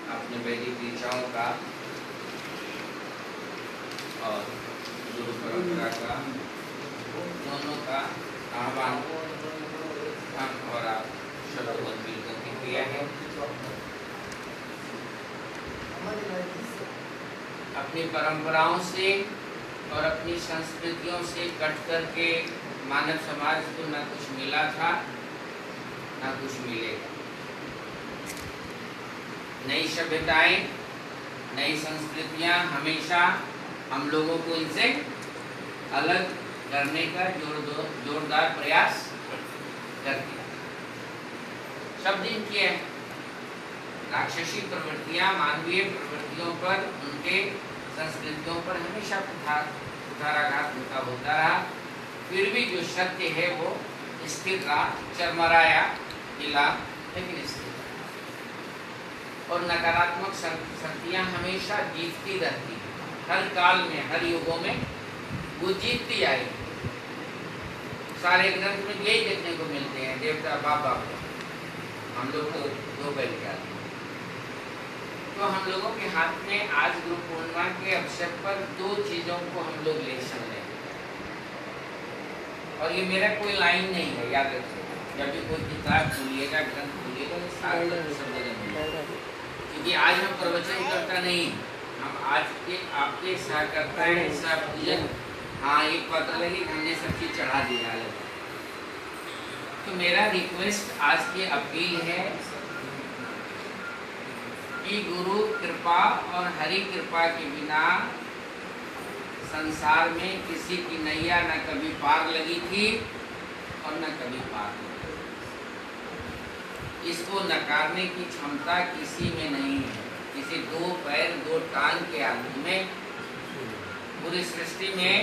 अपने वैदिक ऋचाओं का और गुरु परंपरा का दोनों का आह्वान हम और आप शब्दों की क्रिया है। अपनी परंपराओं से और अपनी संस्कृतियों से कट करके मानव समाज को न कुछ मिला था न कुछ मिलेगा। नई सभ्यताएं, नई संस्कृतियां हमेशा हम लोगों को इनसे अलग करने का जोरदार प्रयास करती है। शब्द इनकी है राक्षसी प्रवृत्तियां मानवीय प्रवृत्तियों पर, उनके संस्कृतियों पर हमेशा कुठाराघात होता रहा। फिर भी जो सत्य है वो स्थिर रहा, चरमराया, हिला लेकिन स्थिर। और नकारात्मक शक्तियां हमेशा जीतती रहती हैं। हर काल में, हर युगों में वो जीतती आई। सारे ग्रंथ में यही देखने को मिलते हैं। देवता बाप हम लोग तो दो बैठ जाते हैं। तो हम लोगों के हाथ में आज गुरु पूर्णिमा के अवसर पर दो चीजों को हम लोग ले सकते हैं। और ये मेरा कोई लाइन नहीं है, याद रखिएगा। जब भी कोई किताब खोलिएगा, ग्रंथ खोलिएगा, क्योंकि आज हम प्रवचन करता नहीं, हम आज के आपके सहकर्ता हैं, सहपूजन। हाँ, एक पत्र लगी, हमने सब चीज चढ़ा दिया है। तो मेरा रिक्वेस्ट आज की अपील है कि गुरु कृपा और हरि कृपा के बिना संसार में किसी की नैया न कभी पार लगी थी और न कभी पार लगी। इसको नकारने की क्षमता किसी में नहीं है। किसी दो पैर दो टांग के आदमी में, पूरी सृष्टि में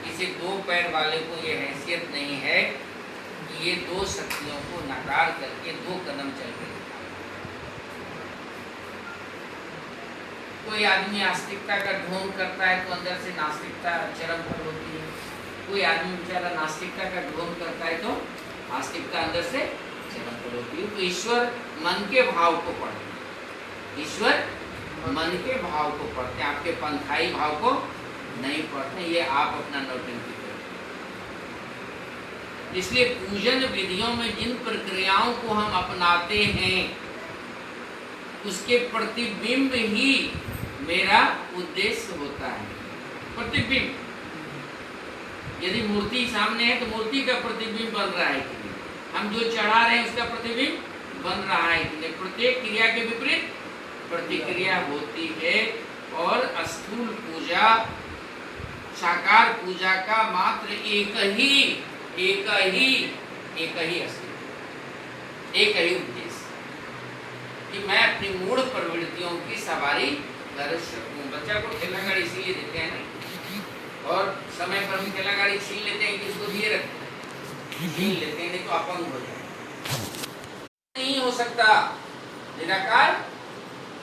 किसी दो पैर वाले को ये हैसियत नहीं है कि ये दो शक्तियों को नकार करके दो कदम चल रहे। कोई आदमी आस्तिकता का ढोंग करता है तो अंदर से नास्तिकता चरम पर होती है। कोई आदमी बेचारा नास्तिकता का ढोंग करता है तो आस्तिकता अंदर से चरम पर होती है। तो ईश्वर मन के भाव को पढ़ते, ईश्वर मन के भाव को पढ़ते, आपके पंथाई भाव को नहीं पढ़ते। ये आप अपना नौटंकी करते। इसलिए पूजन विधियों में जिन प्रक्रियाओं को हम अपनाते हैं उसके प्रतिबिंब ही मेरा उद्देश्य होता है। प्रतिबिंब, यदि मूर्ति सामने है तो मूर्ति का प्रतिबिंब बन रहा है कि नहीं, हम जो चढ़ा रहे हैं उसका प्रतिबिंब बन रहा है कि नहीं। प्रत्येक क्रिया के विपरीत प्रतिक्रिया होती है। और स्थूल पूजा, साकार पूजा का मात्र एक ही उद्देश्य कि मैं अपनी मूढ़ प्रवृत्तियों की सवारी कर सकूं। बच्चा को ठेला गाड़ी इसीलिए देते हैं ना, और समय पर हम ठेला गाड़ी छीन लेते हैं कि इसको दिए रखते हैं, छीन लेते हैं, नहीं तो अपंग हो जाए। नहीं हो सकता, निराकार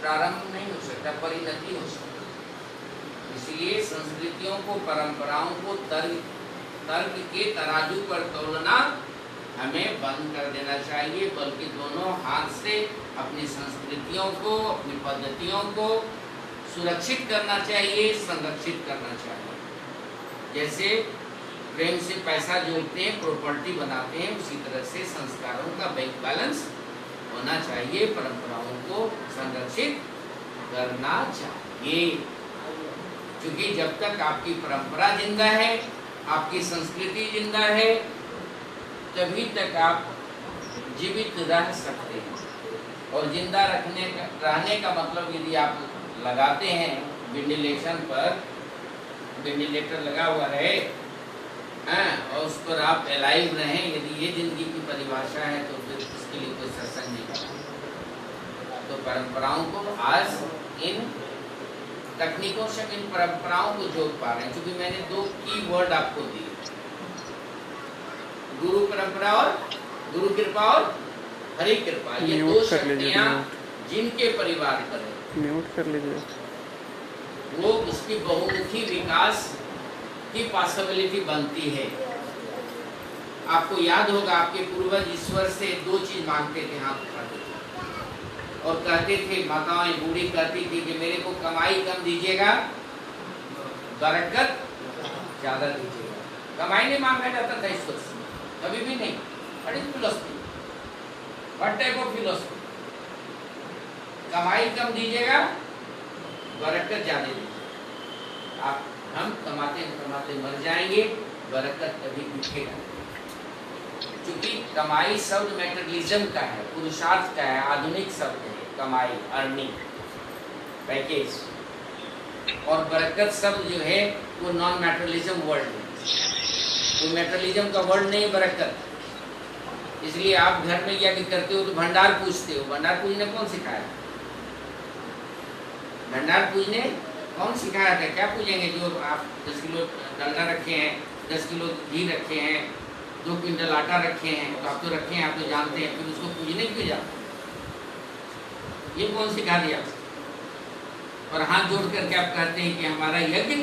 प्रारंभ नहीं हो सकता, परिणति हो सकता। इसलिए संस्कृतियों को, परंपराओं को तर्क के तराजू पर तोलना हमें बंद कर देना चाहिए, बल्कि दोनों हाथ से अपनी संस्कृतियों को, अपनी पद्धतियों को सुरक्षित करना चाहिए, संरक्षित करना चाहिए। जैसे प्रेम से पैसा जोड़ते हैं, प्रॉपर्टी बनाते हैं, उसी तरह से संस्कारों का बैंक बैलेंस होना चाहिए, परंपराओं को संरक्षित करना चाहिए। क्योंकि जब तक आपकी परंपरा जिंदा है, आपकी संस्कृति जिंदा है, तभी तक आप जीवित रह सकते हैं। और जिंदा रहने का मतलब यदि आप लगाते हैं वेंटिलेशन पर, वेंटिलेटर लगा हुआ रहे और उस पर आप अलाइव रहें, यदि ये जिंदगी की परिभाषा है तो फिर इसके लिए कोई सत्संग नहीं करना। तो परंपराओं को आज इन तकनीकों से इन परंपराओं को जोड़ पा रहे हैं। क्योंकि मैंने 2 की वर्ड आपको दिए, गुरु परंपरा और गुरु कृपा और हरि कृपा। ये 2 शक्तियाँ जिनके परिवार पर है, म्यूट कर लीजिए, वो उसकी बहुमुखी विकास की पॉसिबिलिटी बनती है। आपको याद होगा, आपके पूर्वज ईश्वर से 2 चीज मांगते थे, हाथ उठाते थे और कहते थे, माताएं बूढ़ी कहती थी कि मेरे को कमाई कम दीजिएगा, बरकत ज्यादा दीजिएगा। कमाई नहीं मांगा जाता था ईश्वर से, कभी भी नहीं। What is philosophy? What type of philosophy? कमाई कम दीजिएगा, बरकत ज्यादा दीजिएगा। आप हम कमाते कमाते मर जाएंगे, बरकत कभी दिखेगा। क्योंकि कमाई शब्द मैटेरियलिज्म का है, पुरुषार्थ का है, आधुनिक शब्द है कमाई, अर्निंग, पैकेज। और बरकत शब्द जो है वो नॉन मैटेरियलिज्म वर्ड है, वो मैटेरियलिज्म का वर्ड नहीं बरकत। इसलिए आप घर में यज्ञ करते हो तो भंडार पूजते हो। भंडार पूजने कौन सिखाया? भंडार पूजने कौन सिखाया था? क्या पूजेंगे? जो आप 10 किलो डंडा रखे हैं, 10 किलो घी रखे हैं, 2 क्विंटल आटा रखे हैं, तो आप तो रखे हैं, आप तो जानते हैं, फिर उसको पूजने क्यों जाते? ये कौन सिखा दिया? और हाथ जोड़ करके आप कहते हैं कि हमारा यज्ञ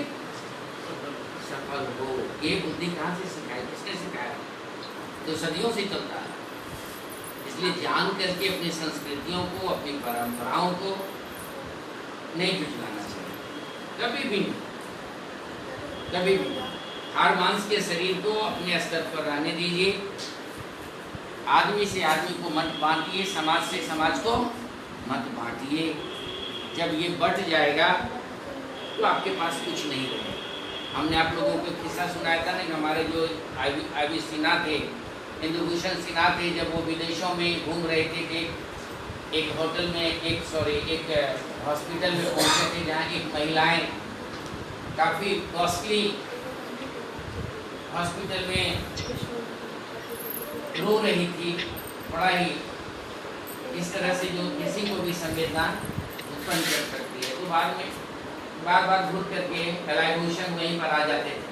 सफल हो। ये बुद्धि कहाँ से सिखाई? किसने सिखाया? तो सदियों से चलता है। इसलिए जान करके अपनी संस्कृतियों को, अपनी परंपराओं को नहीं झुठलाना चाहिए, कभी भी नहीं, कभी भी। हार मांस के शरीर को अपने स्तर पर रहने दीजिए। आदमी से आदमी को मत बांटिए, समाज से समाज को मत बांटिए। जब ये बढ़ जाएगा तो आपके पास कुछ नहीं रहेगा। हमने आप लोगों को किस्सा सुनाया था ना, हमारे जो आई सिन्हा थे, इंदुभूषण सिन्हा थे, जब वो विदेशों में घूम रहे थे, एक होटल में एक हॉस्पिटल में पहुंचे थे, जहाँ एक महिलाएं काफ़ी कॉस्टली हॉस्पिटल में रो रही थी, बड़ा ही इस तरह से जो किसी को भी संवेदना उत्पन्न कर सकती है। तो बाद में बार बार घूर करके कलाभूषण वहीं पर आ जाते थे।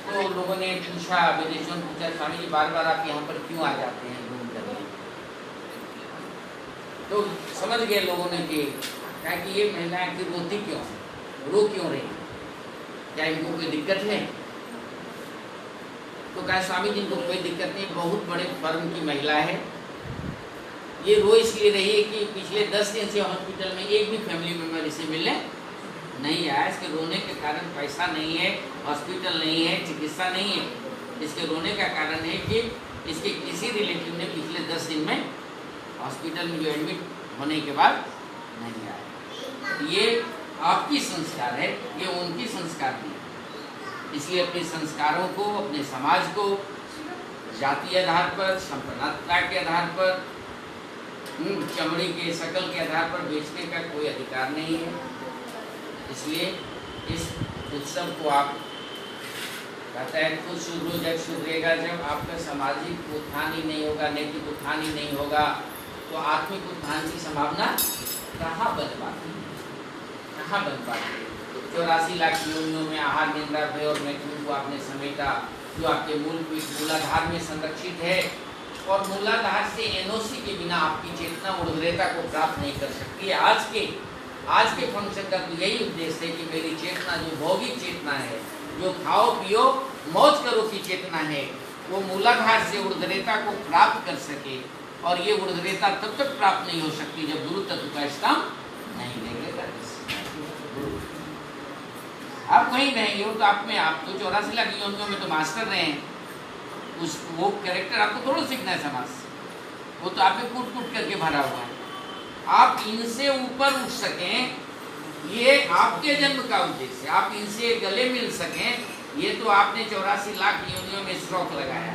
तो लोगों ने पूछा, विदेशों ने पूछा, स्वामी जी बार बार आप यहाँ पर क्यों आ जाते हैं घूम करके? तो समझ गए लोगों ने कि क्या कि ये महिलाएं आखिर रोती क्यों, रो क्यों रही, क्या इनको कोई दिक्कत है? तो कहा स्वामी जी इनको कोई दिक्कत नहीं, बहुत बड़े फर्म की महिला है, ये रो इसलिए रही है कि पिछले 10 दिन से हॉस्पिटल में एक भी फैमिली मेम्बर इसे मिलने नहीं आया। इसके रोने के कारण पैसा नहीं है, हॉस्पिटल नहीं है, चिकित्सा नहीं है। इसके रोने का कारण है कि इसके किसी रिलेटिव ने पिछले 10 दिन में हॉस्पिटल में जो एडमिट होने के बाद नहीं आया। ये आपकी संस्कार है, ये उनकी संस्कार नहीं है। इसलिए अपने संस्कारों को, अपने समाज को जातीय आधार पर, संप्रदायता के आधार पर, चमड़ी के शकल के आधार पर बेचने का कोई अधिकार नहीं है। इसलिए इस उत्सव को आप कहता है खुद शुरू जब सुधरेगा, जब आपका सामाजिक उत्थान ही नहीं होगा, नैतिक उत्थान ही नहीं होगा, तो आत्मिक उत्थान की संभावना कहाँ बन पाती है, कहाँ बन पाती है? 84 लाख योनियों में आहार, निद्रा, भय और मैथुन को आपने समेटा, जो आपके मूलाधार में संरक्षित है। और मूलाधार से एनओसी के बिना आपकी चेतना उर्ध्वता को प्राप्त नहीं कर सकती है। आज के फंक्शन का तो यही उद्देश्य है कि मेरी चेतना जो भौतिक चेतना है, जो खाओ पियो मौज करो की चेतना है, वो मूलाधार से ऊर्ध्वरेता को प्राप्त कर सके। और ये ऊर्ध्वरेता तब तक प्राप्त नहीं हो सकती जब गुरु तत्व का स्तंभ नहीं लगेगा। आप कहीं रहेंगे हो तो आप में, आप तो 84 लाख योनियों में तो मास्टर रहे हैं, उस वो कैरेक्टर आपको थोड़ा सीखना है समाज से, वो तो आप में कूट कूट करके भरा हुआ है। आप इनसे ऊपर उठ सकें, ये आपके जन्म का उद्देश्य, आप इनसे गले मिल सकें, ये तो आपने 84 लाख योनियों में स्ट्रोक लगाया।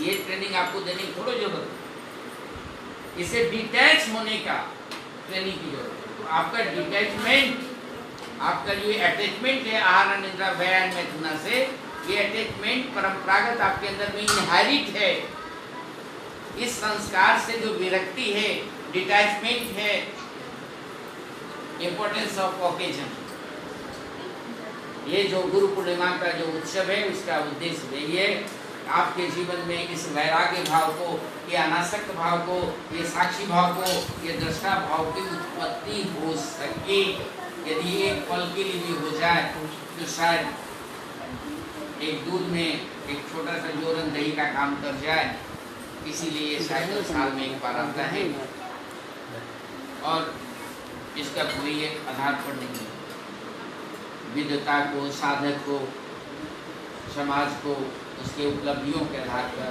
ये ट्रेनिंग आपको देने की थोड़ी जरूरत है, इसे डिटैच होने का ट्रेनिंग की जरूरत है। तो आपका डिटैचमेंट, आपका जो अटैचमेंट है आहार निद्रा व्यायाम मैथुना से, ये अटैचमेंट परंपरागत आपके अंदर में इनहेरिट है। इस संस्कार से जो विरक्ति है, डिटैचमेंट है, इंपॉर्टेंस ऑफ ओकेजन, ये जो गुरु पूर्णिमा का जो उत्सव है उसका उद्देश्य है ये आपके जीवन में इस वैराग्य भाव को, ये अनासक्त भाव को, ये साक्षी भाव को, ये दृष्टा भाव की उत्पत्ति हो सके। यदि एक पल के लिए भी हो जाए तो शायद एक दूध में एक छोटा सा जोरन दही का काम कर जाए। इसीलिए ये साइकिल साल में एक बार आता है और इसका कोई एक आधार पर नहीं है। विद्वता को, साधक को, समाज को उसके उपलब्धियों के आधार पर,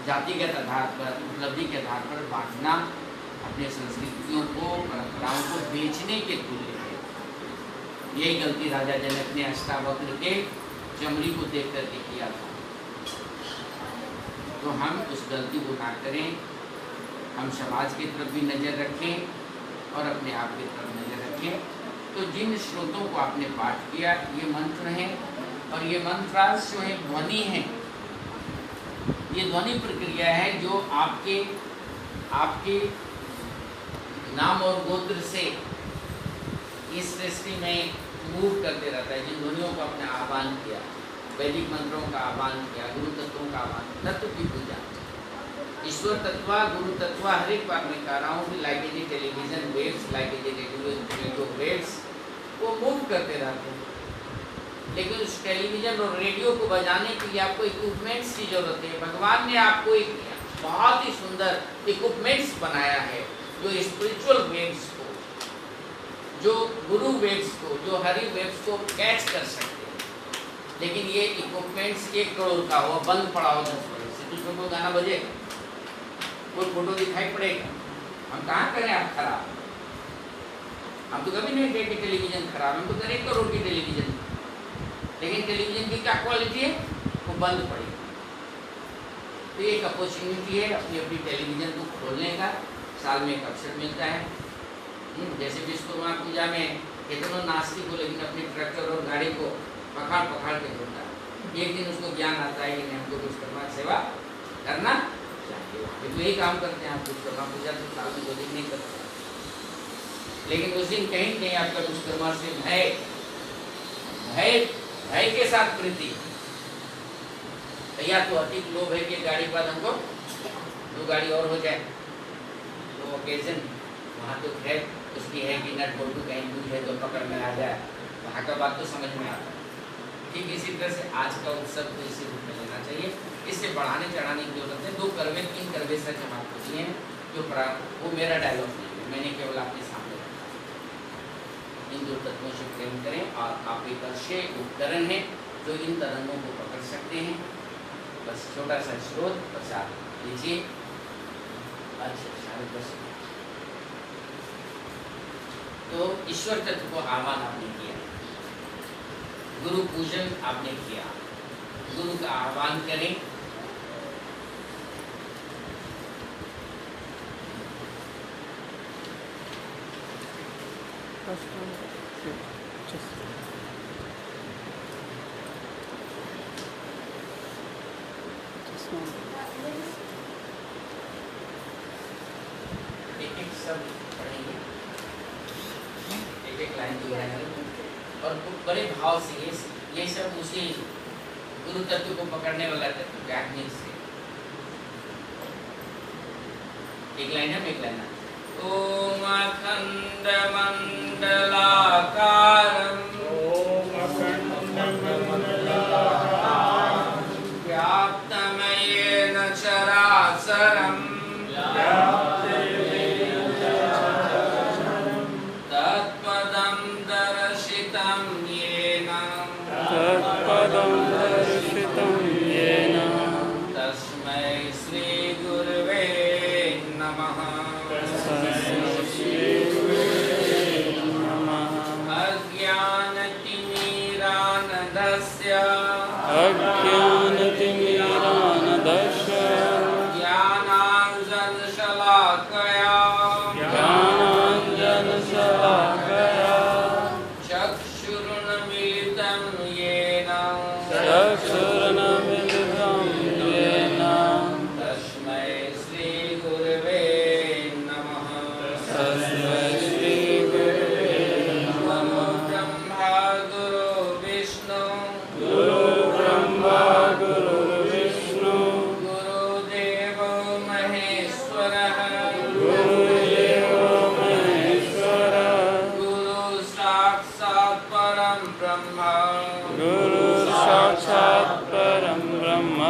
जातिगत आधार पर, उपलब्धि के आधार पर बांटना अपने संस्कृतियों को, परंपराओं को बेचने के तुल्य है। यही गलती राजा जनक ने अष्टावक्र के चमड़ी को देख करके किया था। तो हम उस गलती को ना करें, हम समाज की तरफ भी नज़र रखें और अपने आप की तरफ नज़र रखें। तो जिन श्रोतों को आपने पाठ किया, ये मंत्र हैं और ये मंत्रार्थ जो है ध्वनि है, ये ध्वनि प्रक्रिया है जो आपके नाम और गोत्र से इस सृष्टि में मूव करते रहता है। जिन ध्वनियों को आपने आह्वान किया, वैदिक मंत्रों का आह्वान किया, गुरु तत्वों का आह्वान, तत्व की पूजा, ईश्वर तत्व, गुरु तत्व, हर एक बार मैं कह रहा हूँ कि like a television waves, like a radio waves, वो मूव करते रहते हैं। लेकिन उस टेलीविजन और रेडियो को बजाने के लिए आपको इक्विपमेंट्स की जरूरत है। भगवान ने आपको एक बहुत ही सुंदर इक्विपमेंट्स बनाया है जो स्पिरिचुअल वेव्स को, जो गुरु वेव्स को, जो हरि वेव्स को कैच कर सकते हैं। लेकिन ये इक्विपमेंट्स 1 करोड़ का हो, बंद पड़ा हो 10 बजे से, दूसरों को गाना बजे, कोई फोटो दिखाई पड़ेगा, हम कहाँ करें आप खराब? हम तो कभी नहीं कहे टेलीविजन खराब, हम तो करें 1 करोड़ की टेलीविजन, लेकिन टेलीविजन की क्या क्वालिटी है, वो बंद पड़ी। तो एक अपॉर्चुनिटी है अपनी अपनी टेलीविजन को खोलने का, साल में एक अवसर मिलता है। जैसे विश्वकर्मा पूजा में कितनों नास्तिक को लेकिन अपने ट्रैक्टर और गाड़ी को पखाड़ पखाड़ के धोता है। एक दिन उसको ज्ञान आता है कि नहीं, हमको विश्वकर्मा सेवा करना चाहिए। तो यही काम करते हैं आप, विश्वकर्मा पूजा तो साल में 2 दिन नहीं करते, लेकिन उस दिन कहीं कहीं आपका विश्वकर्मा से भय के साथ प्रीति, या तो अधिक लोभ है कि गाड़ी के बाद हमको 2 गाड़ी और हो जाए, तो ओकेजन वहाँ तो खैर उसकी है कि नट बोल्टू कहीं दूर है तो पकड़ में आ जाए, वहाँ का बात तो समझ में आता है। ठीक इसी तरह से आज का उत्सव को इसी रूप में लेना चाहिए। इससे बढ़ाने चढ़ाने की जरूरत है। 2 करवे 3 करवे सच हम आपको दिए हैं, जो वो मेरा डायलॉग नहीं है, मैंने केवल आपके सामने रखा। इन 2 तत्वों से प्रेम करें और आप एक अच्छे उपकरण है जो इन तरंगों को पकड़ सकते हैं। बस छोटा सा स्रोत प्रसाद लीजिए। अच्छा, 10:30। तो ईश्वर तत्व को आह्वान आपने किया, गुरु पूजन आपने किया, गुरु का आह्वान करें। एक-एक शब्द पढ़ेंगे, एक-एक लाइन दोहराएंगे और बड़े भाव से ये सब उसी गुरु तत्व को पकड़ने वाला तत्व ज्ञान से। एक लाइन है, एक लाइन है। ओम अखंड मंडलाकारं, ओम अखंड मंडलाकारं, तत्पदं दर्शितं येन तत्पदं दर्शितं येन तस्मै श्रीगुरवे नमः अज्ञानतिमिरानन्दस्य अज्ञानतिमिरानन्दस्य ज्ञानाञ्जनशलाकया ज्ञानाञ्जनशलाकया चक्षुरुन्मीलितं येन चक्षुरुन्मीलितं येन तस्मै श्रीगुरवे नमः तस्मै श्रीगुरवे नमः ब्रह्मा गुरु विष्णु गुरुब्रह्मा गुरुर्विष्णु गुरुदेवो महेश्वरः गुरुदेवो महेश्वरः गुरु साक्षात् परं ब्रह्म गुरु साक्षात् परं ब्रह्म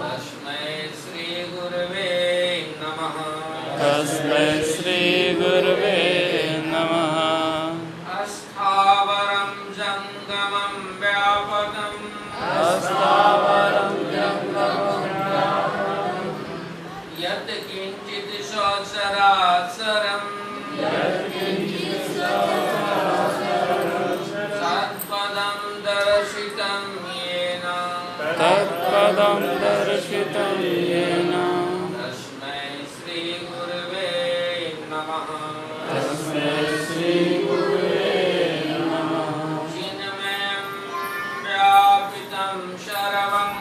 तस्मै श्रीगुरवे नमः तस्मै श्रीगुरवे नमः अस्थावरं जङ्गमं व्यापकम् अस्थावरं जङ्गमं यत् किञ्चित् सचराचरम् तत्पदं दर्शितं येन तत्पदं दर्शितं येन तस्मै श्रीगुरवे नमः तस्मै श्रीगुरवे नमः चिन्मयं व्यापितं सर्वं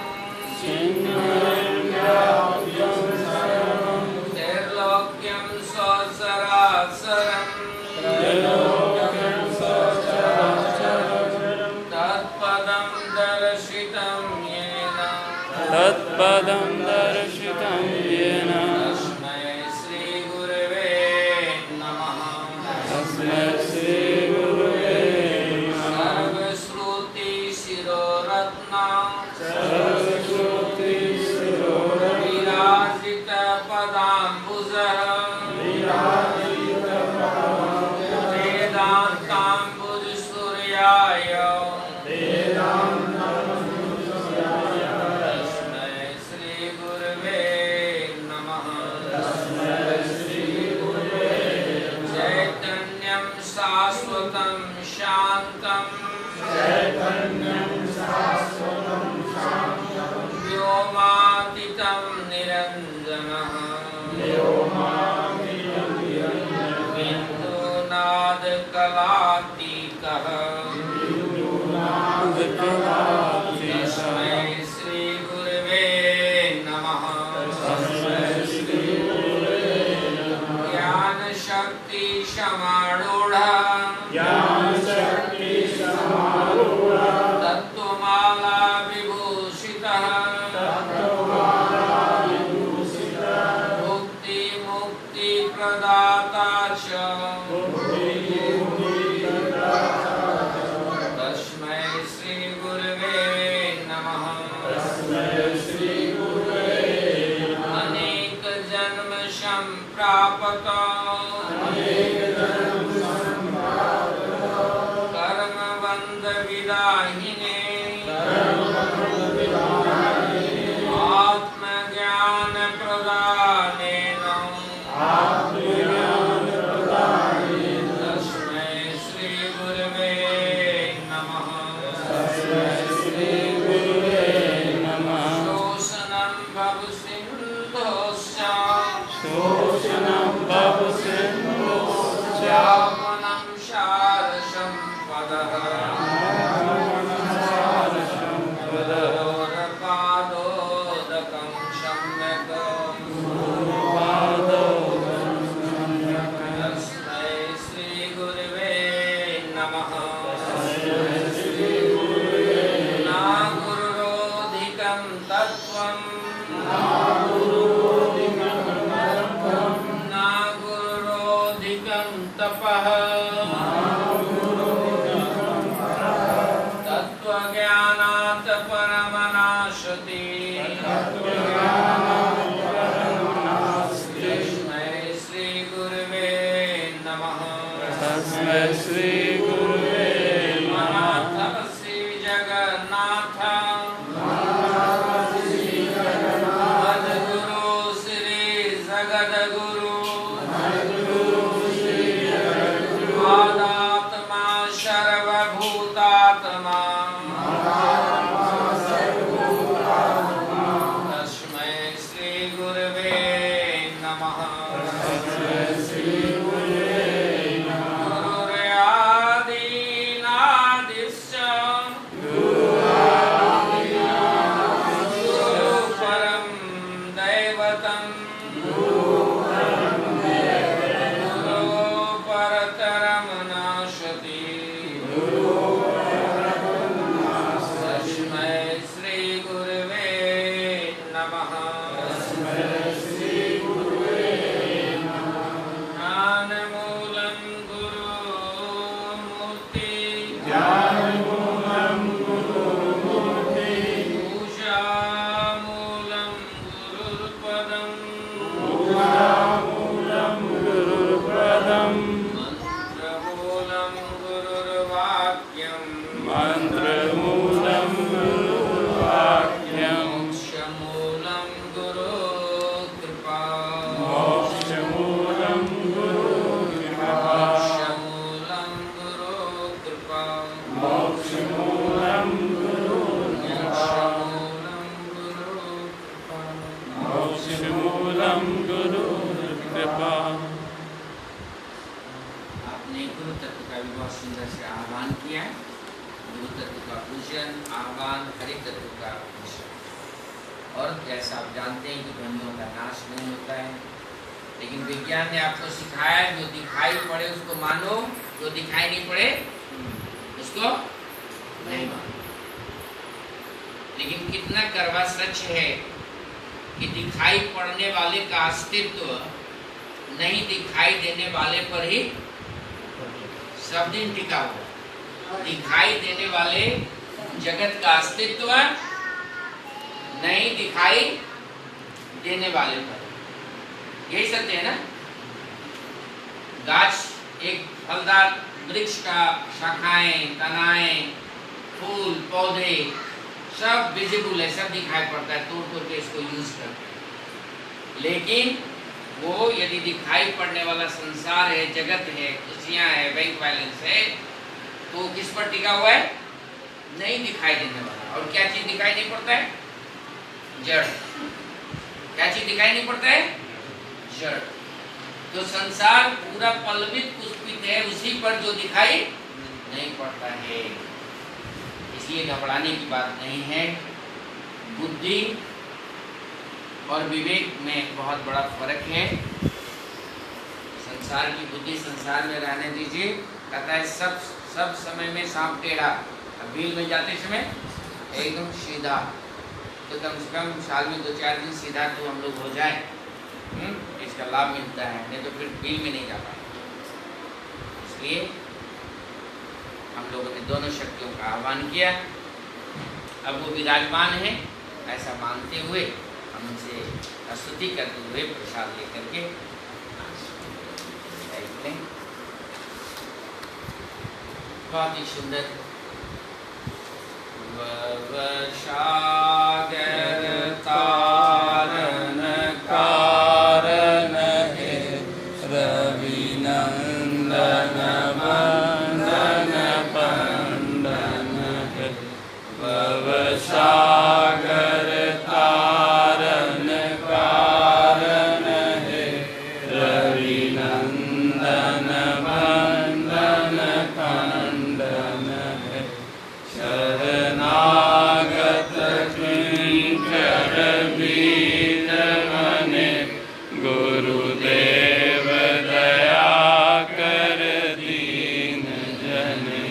चिन्मयं सर्वं त्रैलोक्यं सचराचरम् त्रैलोक्यं सचराचरं तत्पदं दर्शितं येन तत्पदं दर्शितं येन तस्मै श्रीगुरवे नमः तस्मै श्रीगुरवे नमः सर्वश्रुतिशिरोरत्ना सर्वश्रुतिशिरोरत्ना विराजितपदाम्बुजः वेदान्ताम्बुजसूर्याय तस्मै श्रीगुरवे नमः चैतन्यं शाश्वतं शान्तं व्योमातीतं निरञ्जनः बिन्दुनादकलातीतः तस्मै श्रीगुरवे नमः ज्ञानशक्तिसमारूढः तत्त्वमाला विभूषितः मुक्तिप्रदाता च तस्मै श्रीगुरवे नमः अनेकजन्म सम्प्राप्त कर्मबन्धविदाहिने आत्मज्ञानप्रदानेन तस्मै श्रीगुरवे नमः शोषणं भवसिन्धोश्च शोषणं भवसिन्धोश्च यापनं सारसम्पदः पादोदकं सम्यक् तस्मै श्रीगुरवे नमः न गुरोधिकं तत्त्वं न गुरोधिकं तपः तत्त्वज्ञानात् परमनाशति तस्मै श्री गुरुवे नमः। नाथ श्री जगन्नाथ मद्गुरु श्री जगद्गुरु आदात्मा सर्वभूतात्मा तस्मै श्री गुरुवे नमः। गुरुर्यादीनादिश्च गुरुपरं दैवतं गुरुपरतरं नास्ति तस्मै श्री गुरुवे नमः। ज्ञानमूलं गुरुमूर्ति पूजामूलं गुरुपदं गुरुपदम् मन्त्रमूलं गुरुर्वाक्यं मन्त्रमूलं गुरुवाक्यम् मोक्षमूलं गुरुकृपा मोक्षमूलं गुरुकृपा मोक्षमूलं गुरुकृपा मोक्षमूलं गुरुकृपा मोक्षमूलं गुरुकृपा। मोक्षमूलं गुरुकृपा। आपने गुरु तत्व का भी बहुत सुंदर से आह्वान किया है। गुरु तत्व का पूजन, आह्वान, हरि तत्व का पूजन। और जैसा आप जानते हैं कि ध्वनियों का नाश नहीं होता है, लेकिन विज्ञान ने आपको सिखाया है जो दिखाई पड़े उसको मानो, जो दिखाई नहीं पड़े उसको नहीं मानो। लेकिन कितना कड़वा सच है कि दिखाई पड़ने वाले का अस्तित्व नहीं दिखाई देने वाले पर ही सब दिन टिका हुआ। दिखाई देने वाले जगत का अस्तित्व नहीं दिखाई देने वाले पर, यही सत्य है ना। गाछ एक फलदार वृक्ष का शाखाएं, तनाएं, फूल, पौधे सब विजिबल है, सब दिखाई पड़ता है, तोड़ तोड़ के इसको यूज करते हैं। लेकिन वो यदि दिखाई पड़ने वाला संसार है, जगत है, खुशियां है, बैंक बैलेंस है, तो किस पर टिका हुआ है? नहीं दिखाई देने वाला। और क्या चीज दिखाई नहीं पड़ता है? जड़। क्या चीज दिखाई नहीं पड़ता है? जड़। तो संसार पूरा पल्लवित पुष्पित है उसी पर जो दिखाई नहीं पड़ता है। इसलिए घबराने की बात नहीं है। बुद्धि और विवेक में बहुत बड़ा फर्क है। संसार की बुद्धि संसार में रहने दीजिए, कहता है सब समय में सांप टेढ़ा, भीड़ में जाते समय एकदम सीधा। तो कम से कम साल में 2-4 दिन सीधा तो हम लोग हो जाए, इसका लाभ मिलता है, नहीं तो फिर भीड़ में नहीं जा पाए। इसलिए हम लोगों ने दोनों शक्तियों का आह्वान किया। अब वो विराजमान है ऐसा मानते हुए हम उनसे स्तुति करते हुए प्रसाद लेकर के बहुत ही सुंदर सागर तारन कारण है रवि नंदन वंदन पंडन है भव सागर तारन कारण है रवि नंदन वंदन खंडन है शरणागत किंकर बीज मने गुरुदेव दया कर दीन जने।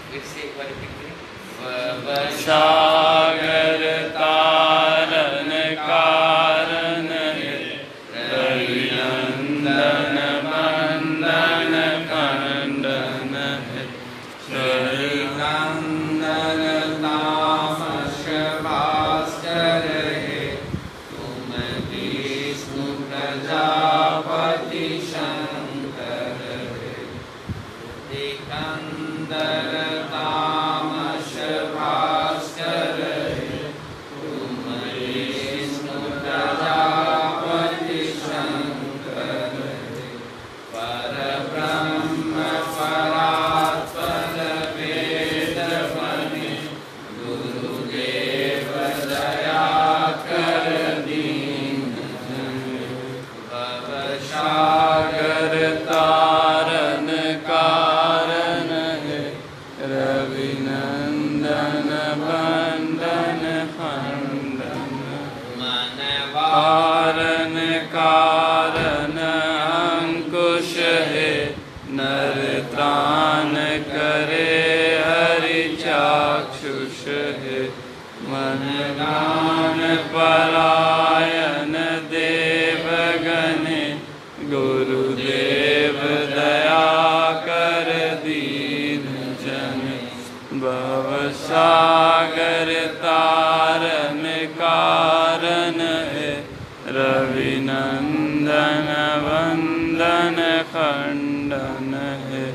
फिर से एक बार repeat करें। सागर तारन कारण है रवि नंदन वंदन खंडन है नंदन तामस भास्कर है तुम विष्णु प्रजापति शंकर सागर तारन कारण है, रविनंदन बंदन खंडन कारण कारण अंकुश है, नर त्राण करे हरि चाक्षुष है, मन गान परायण देवगणे, गुरुदेव दया कर दीन जन, भव सागर तारन कारण है, रविनंदन वंदन खंडन है,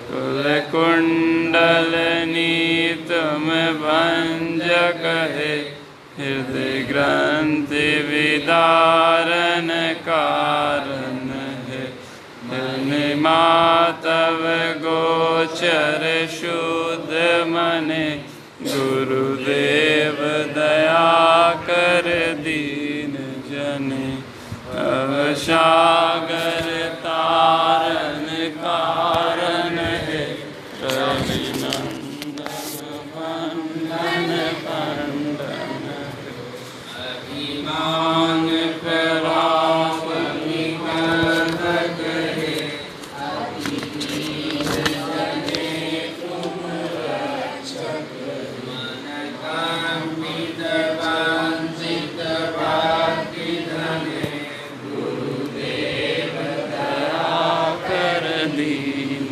कुल कुंडल नीतम भंजक है, हृदय ग्रंथि विदारन कारण है, मातव गोचर शुद्ध मने, गुरुदेव दया कर दीन जने, सागर तारन कारण है, रविनंदन वंदन खंडन है, अभिमान प्रलाप निकंदक है, अतिनीत जने तुम रक्षक, मन कामित वांछित भाग्य धने, गुरुदेव दया कर दीन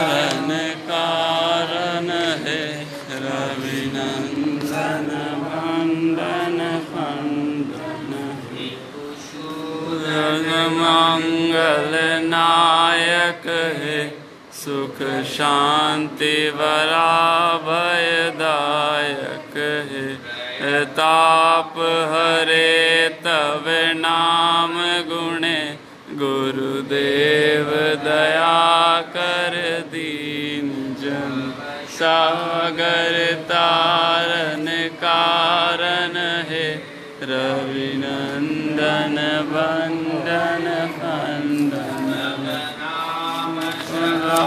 कारण कारण है, रविनंदन वंदन खंडन है, मंगल नायक है, सुख शांति वराभयदायक है, ताप हरे तव नाम गुणे, गुरुदेव दया कर दीन जन, सागर तारन कारण है, रविनंदन वंदन खंडन नाम सदा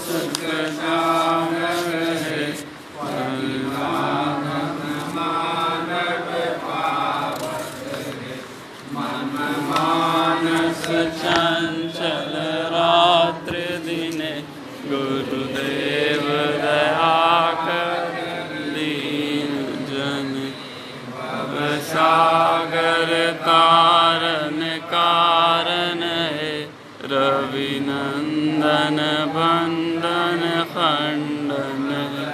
सुख सागर है, मानव पावक है, मन मानस चंचल रात्र दिने, गुरुदेव दया कर दीन जन, भव सागर तारन कारण है, रविनंदन बंदन खंडन है,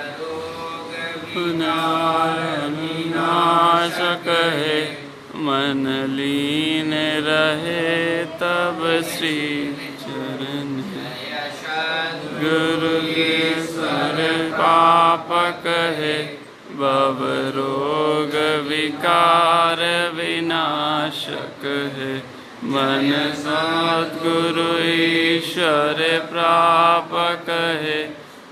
विनाशक है, मन लीन रहे तब श्री चरण है, गुरु के सर पापक है, भव रोग विकार विनाशक है, मन सद्गुरु ईश्वर प्रापक है,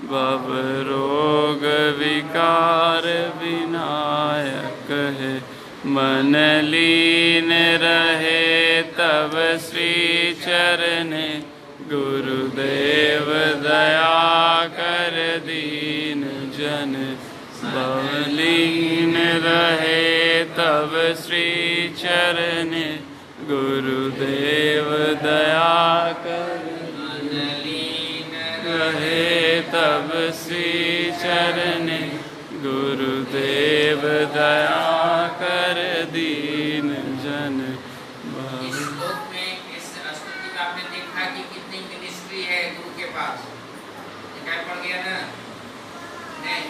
भव रोग विकार विनायक है, मन लीन रहे तब श्री चरण, गुरुदेव दया कर दीन जन, भवलीन रहे तब श्री चरण, गुरुदेव दया कर लीन रहे तब श्री चरण, गुरुदेव दया कर दीन जन। इस श्लोक में इस स्तुति में आपने देखा कि कितनी मिनिस्ट्री है गुरु के पास, दिखाई पड़ गया ना? नहीं,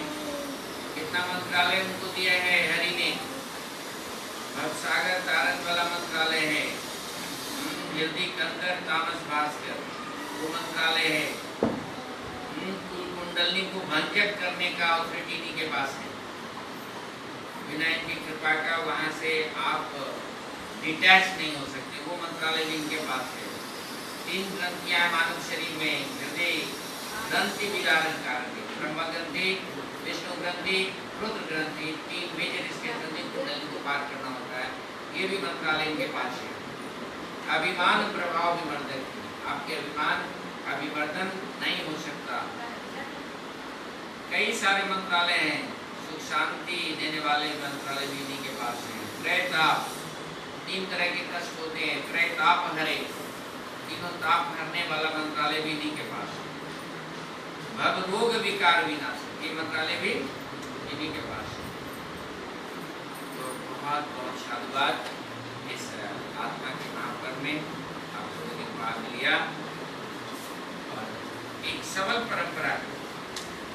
कितना मंत्रालय उनको दिया है हरि ने, भवसागर तारन वाला मंत्रालय है, यदि कंकर तामस भास्कर वो मंत्रालय है, कुल कुंडली को भंजक करने का ऑथोरिटी इन्हीं के पास है, बिना इनकी कृपा का वहाँ से आप डिटैच नहीं हो सकते, वो मंत्रालय भी इनके पास है। 3 ग्रंथियां मानव शरीर में, हृदय ग्रंथि विदारण कारण, ब्रह्म ग्रंथि, विष्णु ग्रंथि, रुद्र ग्रंथि, 3 मेजर इसके ग्रंथि कुंडली को पार करना होता है। ये भी मंत्रालय इनके पास है। अभिमान प्रभाव विवर्धक, आपके अभिमान अभिवर्धन नहीं हो सकता। कई सारे मंत्रालय हैं, सुख शांति देने वाले मंत्रालय भी इन्हीं के पास हैं। क्रय ताप, 3 तरह के कष्ट होते हैं, क्रय ताप हरे, तीनों ताप हरने वाला मंत्रालय भी इन्हीं के पास है। भव रोग विकार विनाश, ये मंत्रालय भी इन्हीं के पास है। तो बहुत बहुत साधुवाद इस आत्मा के महापर्व में आप लोगों ने भाग लिया और एक सबल परंपरा को,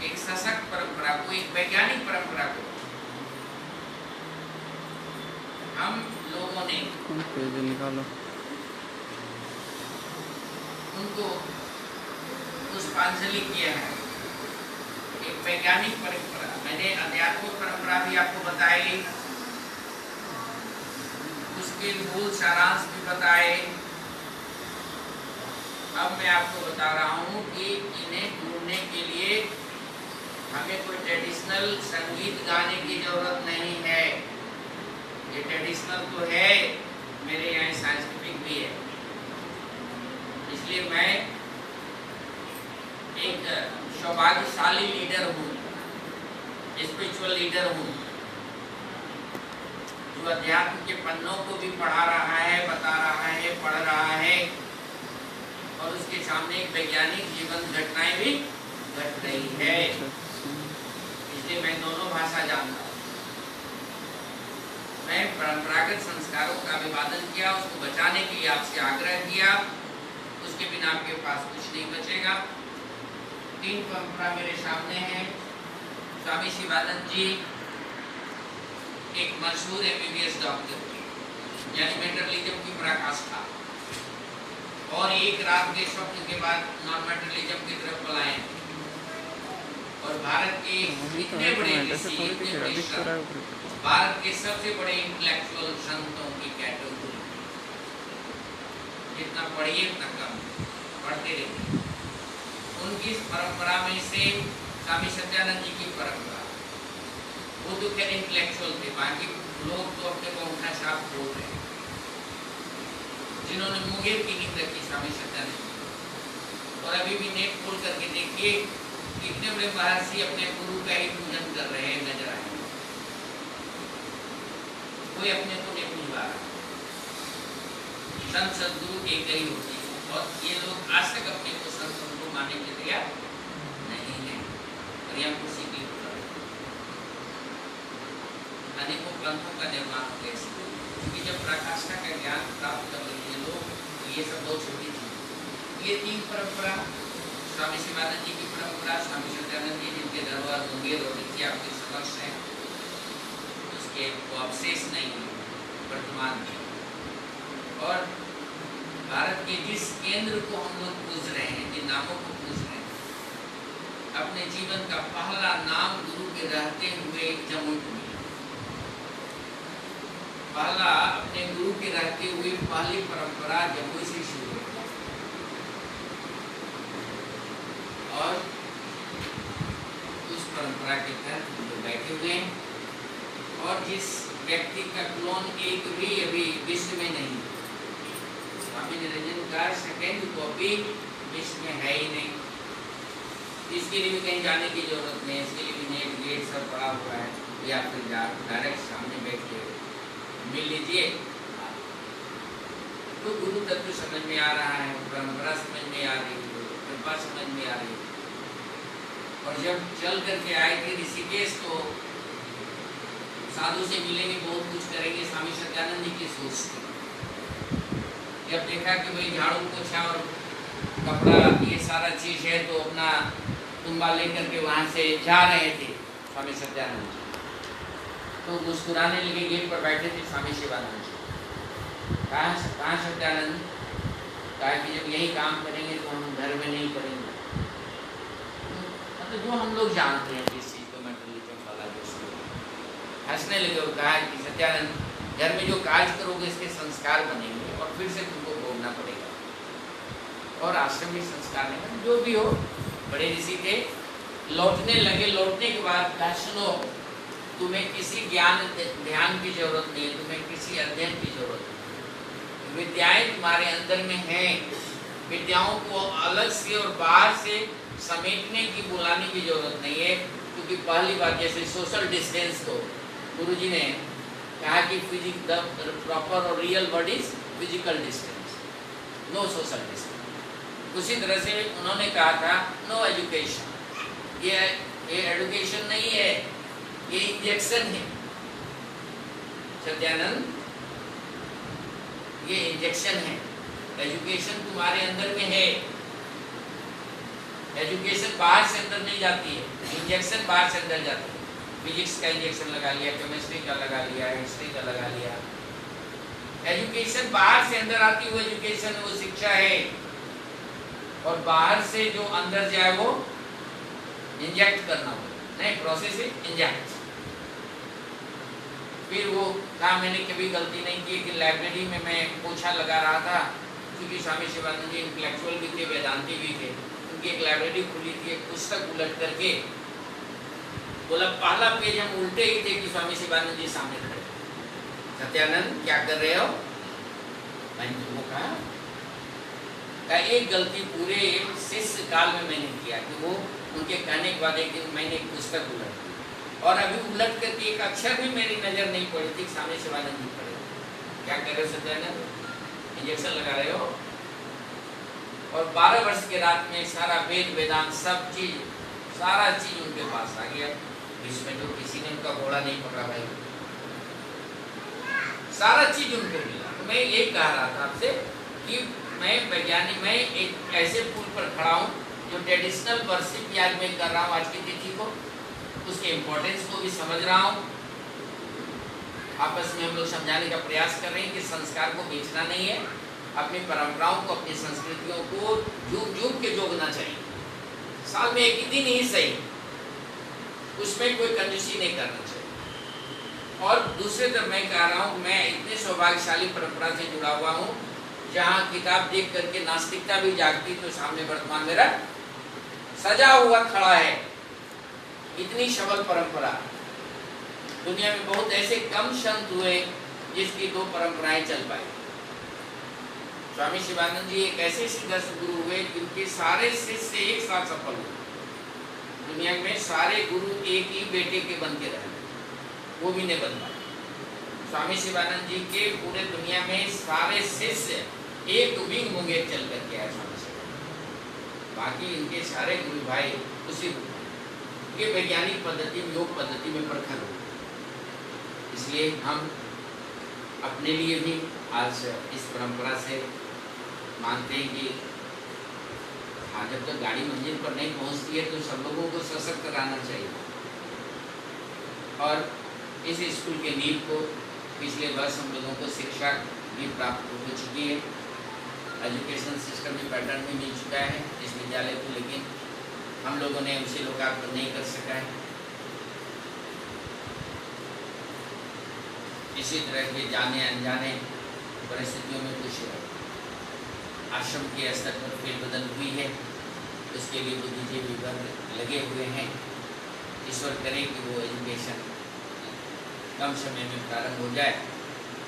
एक सशक्त परंपरा को, एक वैज्ञानिक परंपरा को हम लोगों ने पेज निकालो। उनको पुष्पांजलि किया है। एक वैज्ञानिक परंपरा, मैंने आध्यात्मिक परंपरा भी आपको बताई, उसके मूल सारांश भी बताए। अब मैं आपको बता रहा हूँ कि इन्हें ढूंढने के लिए हमें कोई ट्रेडिशनल संगीत गाने की जरूरत नहीं है। ये ट्रेडिशनल तो है, मेरे यहाँ साइंटिफिक भी है। इसलिए मैं एक सौभाग्यशाली लीडर हूँ, स्पिरिचुअल लीडर हूँ, जो अध्यात्म के पन्नों को भी पढ़ा रहा है, बता रहा है, पढ़ रहा है और उसके सामने एक वैज्ञानिक जीवन घटनाएं भी घट रही है। इसलिए मैं दोनों भाषा जानता हूँ। मैं परंपरागत संस्कारों का अभिवादन किया, उसको बचाने के लिए आपसे आग्रह किया, उसके बिना आपके पास कुछ नहीं बचेगा। 3 परंपरा मेरे सामने है। स्वामी शिवानंद जी एक मशहूर MBBS डॉक्टर थे, यानी मेटरलिज्म की पराकाष्ठा, और एक रात के स्वप्न के बाद नॉन मेटरलिज्म की तरफ पलायन। और भारत के इतने बड़े ऋषि, इतने बड़े संत, भारत के सबसे बड़े इंटेलेक्चुअल संतों की कैटेगरी, जितना पढ़िए उतना कम, पढ़ते रहिए। उनकी परंपरा में से स्वामी सत्यानंद जी की परंपरा, वो तो क्या इंटेलेक्चुअल थे, बाकी लोग तो अपने को उठा साफ बोल रहे हैं। जिन्होंने मुंगेर की नींद रखी स्वामी सत्यानंद जी, और अभी भी नेट खोल करके देखिए कितने बड़े महर्षि अपने गुरु का ही पूजन कर रहे हैं, नजर आए। कोई अपने को नहीं पूजवा रहा। संत सद्गुरु एक ही होती है, और ये लोग आज तक अपने को संत को मानने के तैयार नहीं है। और यहाँ कुर्सी की अनेकों ग्रंथों का निर्माण हो गया, क्योंकि जब प्रकाष्ठा का ज्ञान प्राप्त कर लेते हैं लोग, ये सब बहुत छोटी थी। ये 3 परंपरा, स्वामी शिवानंद जी की परंपरा, स्वामी सत्यानंद जी जिनके दरबार मुंगेर और नीचे आपके समक्ष है, उसके वो अवशेष नहीं है वर्तमान में। और भारत के जिस केंद्र को हम लोग पूज रहे हैं, जिन नामों को पूज रहे हैं, अपने जीवन का पहला नाम गुरु के रहते हुए जमुई को मिला। पहला अपने गुरु के रहते हुए पहली परंपरा जमुई से शुरू हुई। और उस परंपरा के तहत हम लोग बैठे हुए हैं, और जिस व्यक्ति का क्लोन एक भी अभी विश्व में नहीं, स्वामी निरंजन का सेकेंड कॉपी विश्व में है ही नहीं। इसके लिए भी कहीं जाने की जरूरत नहीं है, इसके लिए भी नेट गेट सब पड़ा हुआ है, या फिर डायरेक्ट सामने बैठ के मिल लीजिए। तो गुरु तत्व समझ में आ रहा है, परंपरा समझ में आ रही है, कृपा समझ में आ रही है। और जब चल करके आए थे ऋषिकेश, तो साधु से मिलेंगे, बहुत कुछ करेंगे, स्वामी सत्यानंद जी की सोच थी। जब देखा कि भाई झाड़ू पोछा और कपड़ा ये सारा चीज है, तो अपना तुम्बा लेकर के वहाँ से जा रहे थे स्वामी सत्यानंद जी, तो मुस्कुराने लगे। गेट पर बैठे थे स्वामी शिवानंद जी। कहाँ सत्यानंद? कहा कि जब यही काम करेंगे तो हम घर में नहीं करेंगे। मतलब जो हम लोग जानते हैं जिस चीज़ को मेटरलिज्म वाला, जो हंसने लगे और कहा कि सत्यानंद, घर में जो कार्य करोगे इसके संस्कार बनेंगे और फिर से तुमको भोगना पड़ेगा। और आश्रम में संस्कार नहीं, जो भी हो, बड़े ऋषि थे। लौटने लगे, लौटने के बाद कहा सुनो, तुम्हें किसी ध्यान की जरूरत नहीं है, तुम्हें किसी अध्ययन की जरूरत नहीं। विद्याएं तुम्हारे अंदर में हैं। विद्याओं को अलग से और बाहर से समेटने की, बुलाने की जरूरत नहीं है। क्योंकि पहली बात, जैसे सोशल डिस्टेंस को गुरुजी ने कहा कि प्रॉपर और real word is physical distance, no social distance. उसी तरह से उन्होंने कहा था नो एजुकेशन। ये एजुकेशन नहीं है, ये इंजेक्शन है। सत्यानंद, ये इंजेक्शन है। एजुकेशन तुम्हारे अंदर में है। एजुकेशन बाहर से अंदर नहीं जाती है, इंजेक्शन बाहर से अंदर जाती है। फिजिक्स का इंजेक्शन लगा लिया, केमिस्ट्री का लगा लिया, हिस्ट्री का लगा लिया। एजुकेशन बाहर से अंदर आती हुई एजुकेशन, वो शिक्षा है। और बाहर से जो अंदर जाए वो इंजेक्ट करना हो, नहीं, प्रोसेस है इंजेक्ट। फिर वो कहा मैंने कभी गलती नहीं की कि लाइब्रेरी में मैं पोछा लगा रहा था, क्योंकि स्वामी शिवानंद जी इंटेलेक्चुअल भी थे, वेदांती भी थे। उनकी एक लाइब्रेरी खुली थी, एक पुस्तक उलट करके बोला पहला पेज हम उल्टे ही थे कि स्वामी शिवानंद जी सामने खड़े। सत्यानंद क्या कर रहे हो? मैंने तुमको कहा एक गलती पूरे शिष्य काल में मैंने किया कि वो उनके कहने के बाद एक दिन मैंने एक पुस्तक उलट दी, और अभी उलट करके एक अक्षर भी मेरी नजर नहीं पड़ी थी, सामने शिवानंद जी खड़े। क्या कर रहे हो सत्यानंद? इंजेक्शन लगा रहे हो। और 12 वर्ष के रात में सारा वेद वेदांत सब चीज, सारा चीज उनके पास आ गया। इसमें तो किसी ने उनका घोड़ा नहीं पकड़ा भाई, सारा चीज उनको मिला। तो मैं ये कह रहा था आपसे कि मैं वैज्ञानिक, मैं एक ऐसे पुल पर खड़ा हूँ जो ट्रेडिशनल वर्शिप आज मैं कर रहा हूँ, आज की तिथि को, उसके इम्पोर्टेंस को भी समझ रहा हूँ। आपस में हम लोग समझाने का प्रयास कर रहे हैं कि संस्कार को बेचना नहीं है, अपनी परंपराओं को, अपनी संस्कृतियों को जुग जुग के जोड़ना चाहिए। साल में एक दिन ही सही, उसमें कोई कंजूसी नहीं करना चाहिए। और दूसरे तरफ मैं कह रहा हूँ, मैं इतने सौभाग्यशाली परंपरा से जुड़ा हुआ हूँ जहाँ किताब देख करके नास्तिकता भी जागती, तो सामने वर्तमान मेरा सजा हुआ खड़ा है। इतनी सबल परंपरा, दुनिया में बहुत ऐसे कम संत हुए जिसकी 2 परंपराएं चल पाई। स्वामी शिवानंद जी एक ऐसे सिद्धस्थ गुरु हुए जिनके सारे शिष्य एक साथ सफल हुए। दुनिया में सारे गुरु एक ही बेटे के बन के रहे, वो भी नहीं बन पाए। स्वामी शिवानंद जी के पूरे दुनिया में सारे शिष्य एक विंग मुंगेर चल करके आए स्वामी शिवानंद। बाकी इनके सारे गुरु भाई उसी ये वैज्ञानिक पद्धति में, योग पद्धति में प्रखर हो। इसलिए हम अपने लिए भी आज इस परंपरा से मानते हैं कि हाँ, जब तक गाड़ी मंजिल पर नहीं पहुंचती है तो सब लोगों को सशक्त कराना चाहिए। और इस स्कूल के नींव को पिछले वर्ष हम लोगों को शिक्षा भी प्राप्त हो चुकी है, एजुकेशन सिस्टम में पैटर्न भी मिल चुका है इस विद्यालय को, लेकिन हम लोगों ने उसे लोकार्पण नहीं कर सका है। इसी तरह के जाने अनजाने परिस्थितियों में कुछ आश्रम के स्तर पर फेरबदल हुई है, उसके लिए बुद्धिजीवी विभाग लगे हुए हैं। ईश्वर करे कि वो एजुकेशन कम समय में प्रारंभ हो जाए,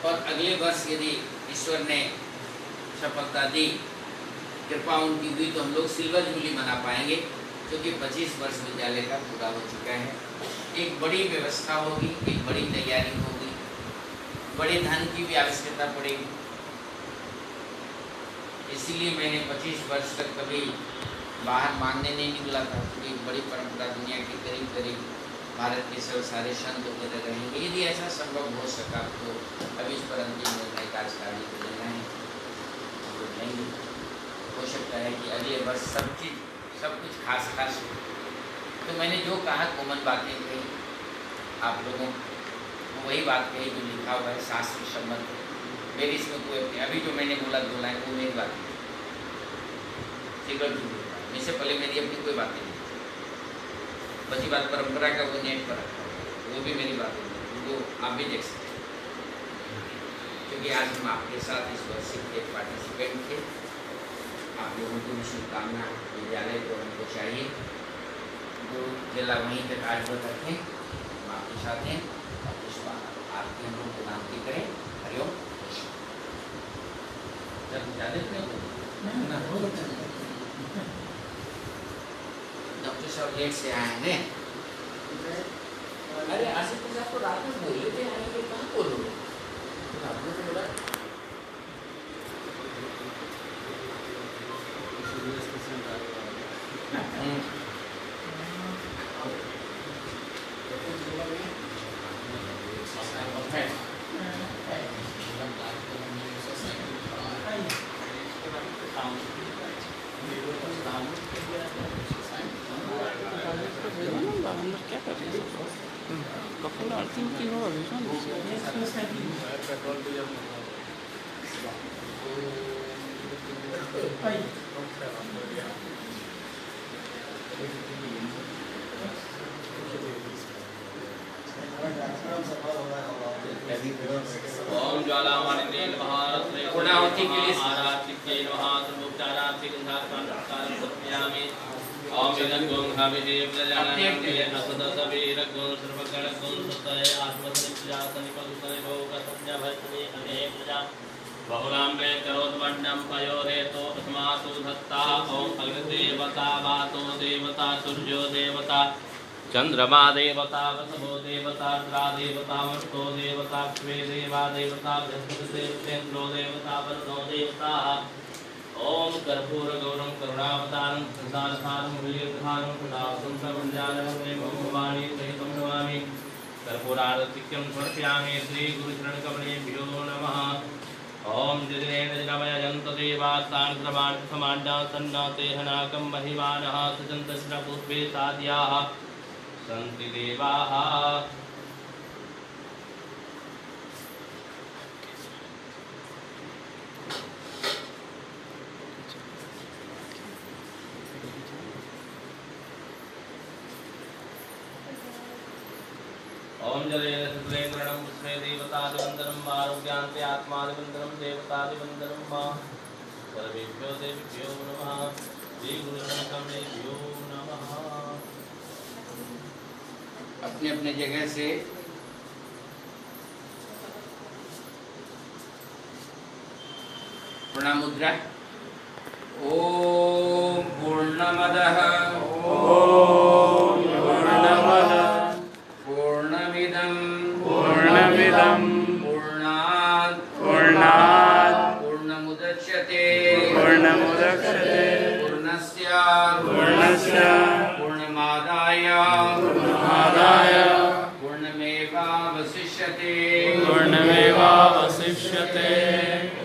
और अगले वर्ष यदि ईश्वर ने सफलता दी, कृपा उनकी हुई, तो हम लोग सिल्वर जुबली मना पाएंगे, क्योंकि 25 वर्ष विद्यालय का पूरा हो चुका है। एक बड़ी व्यवस्था होगी, एक बड़ी तैयारी होगी, बड़े धन की भी आवश्यकता पड़ेगी। इसीलिए मैंने 25 वर्ष तक कभी बाहर मांगने नहीं निकला था, क्योंकि बड़ी परंपरा दुनिया के करीब करीब भारत के सब सारे संत वगैरह रहेंगे। यदि ऐसा संभव हो सका तो अभी इस पर अंतिम निर्णय कार्यकारिणी को लेना है, तो लेंगे। हो सकता है कि अगले वर्ष सब कुछ खास हो। तो मैंने जो कहा कॉमन बातें कही आप लोगों को, वही बात कही जो लिखा हुआ है शास्त्र सम्मत। मेरी इसमें कोई अपनी, अभी जो मैंने बोला 2 लाइन वो मेरी बात नहीं, इससे पहले मेरी अपनी कोई बात नहीं। बची बात परंपरा का, वो नेट पर रखा हुआ, वो भी मेरी बात नहीं, वो आप भी देख सकते हैं। क्योंकि आज हम आपके साथ इस वर्षिप के पार्टिसिपेंट थे। आप लोगों को भी शुभकामना। विद्यालय को हमको चाहिए, तो जिला वहीं तक आज रखें। आपके साथ हैं और पुष्पांजलि आरती हम लोग नाम की करें। हरिओम। जब ज्यादा डॉक्टर साहब लेट से आए हैं। अरे आसिफ साहब तो रात में बोले थे आएंगे, कहाँ बोलोगे? आपने तो बोला क्या कर रहे हैं? कपल आरती की हो पेट्रोल डीजल ओम ज्वालामालिन्ये नमः पूर्णाहुति के लिए आराधित्ये नमः सर्वोपचारार्थी गंधाकारं समर्पयामि। ओम विदग्गों हविषे प्रजानां असदसवीरग्गों सर्वगणगों सतये आत्मसनिजातनिपगुतने भोगसंज्ञभयतने अने प्रजा बहुलाम्बे करोद्वण्डं पयोरेतो अस्मासु धत्ता। ओम अग्निदेवता वातो देवता सूर्यो देवता चंद्रमा देवता वसवो देवता द्रा देवता वष्टो देवता क्वे देवा देवता बृहस्पतिर्देवेन्द्रो देवता वरुणो देवता। ओम कर्पूर गौरम करुणावतारं संसारसारं वीर्यधारं सदासं सर्वज्ञानमग्ने भगवाणी सहितं नमामि। कर्पूरारतिक्यं समर्पयामि श्री गुरुचरणकमलेभ्यो नमः। ओम जजनेन जनमयजन्त देवास्तान् समाण्डा सन्नाते हनाकं महिमानः सजन्तश्रपुष्पे साद्याः सन्ति देवाः। ओम जलेन सत्रेन्द्रणं पुष्पे देवतादिवन्दनम् आरोग्यान्ते आत्मादिवन्दनं देवतादिवन्दनं मा सर्वेभ्यो देवेभ्यो नमः। श्री गुरुचरणकमलेभ्यो नमः। अपने अपने जगह से प्रणाम मुद्रा। ओम पूर्णमदः पूर्णमिदं पूर्णात् पूर्णमुदच्यते पूर्णस्य पूर्णमादाय पूर्णमेवावशिष्यते।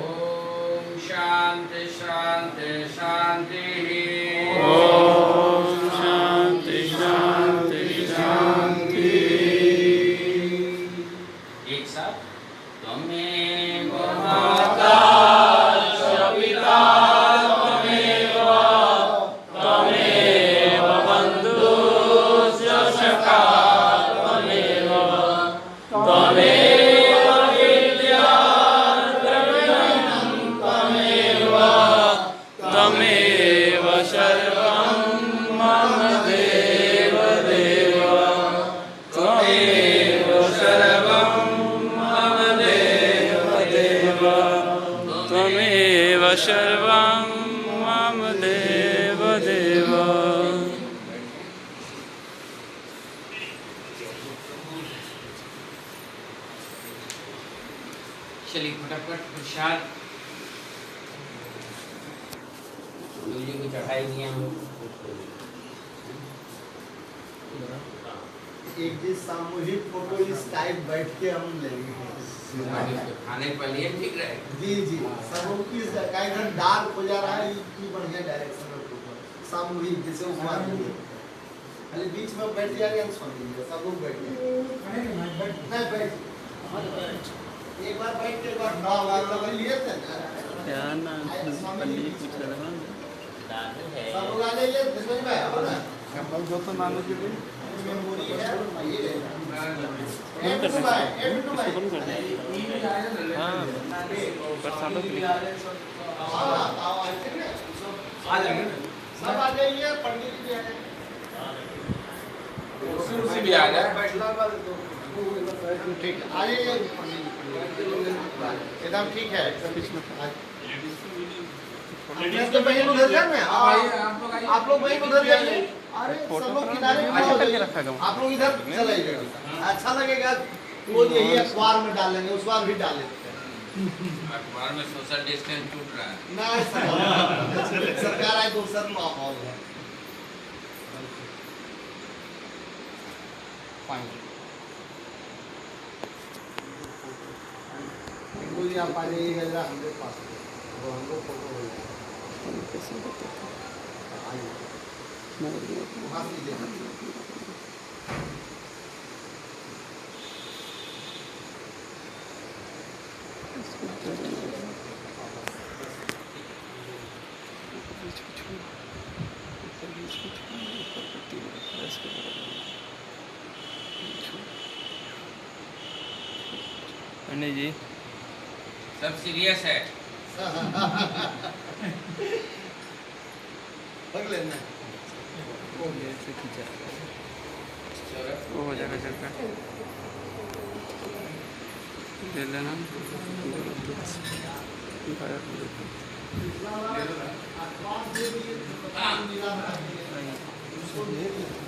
ओम शांति शांति शांति। ओम शांति शांति शांति। एक साथ त्वमेव माता च पिता त्वमेव बन्धुश्च सखा त्वमेव विद्या द्रविणं त्वमेव सर्वं मम देव देव त्वमेव सर्वं मम देव देव त्वमेव सर्वं मम देव देव। चलिए फटाफट प्रसाद गुरुजी को चढ़ाई दिए हम लोग। एक दिन सामूहिक फोटो इस टाइप बैठ के हम लेंगे खाने के लिए ठीक रहे। जी जी सब की इधर डार्क हो जा रहा है, इतनी बढ़िया डायरेक्शन में फोटो सामूहिक जैसे उपवास लिए खाली बीच में बैठ जाएंगे हम सुन लीजिए सब लोग बैठ नहीं बैठ एक बार बैठ के एक बार नौ बार लगा लिए थे क्या ना पन्नी कुछ लगा सब लोग आ जाइए समझ में आया ना हम लोग जो तो नानू जी भी मेमोरी है ये हाँ प्रसादों के लिए आ जाएंगे सब आ जाइए पंडित जी भी आ जाएंगे कुर्सी भी आ जाए। ठीक है, आइए एकदम ठीक है। तो बहन उधर जाना है, आप लोग बहन उधर जाइए। अरे सब लोग किनारे खड़े हो जाइए। आप लोग इधर चले जाइए, अच्छा लगेगा। वो यही अखबार में डालेंगे, उस बार भी डाले अखबार में सोशल डिस्टेंस टूट रहा है। ना सरकार आए तो सर माहौल है। बिल्कुल आप आ जाइएगा जरा हमारे पास, वो हम लोग फोटो हो जाएगा। आइए वहाँ से लीजिए। अनिल जी सब सीरियस है। पकड़ लेना। ऐसे खींचा वो हो जाएगा चलकर ले लेना उसको दे दीजिए।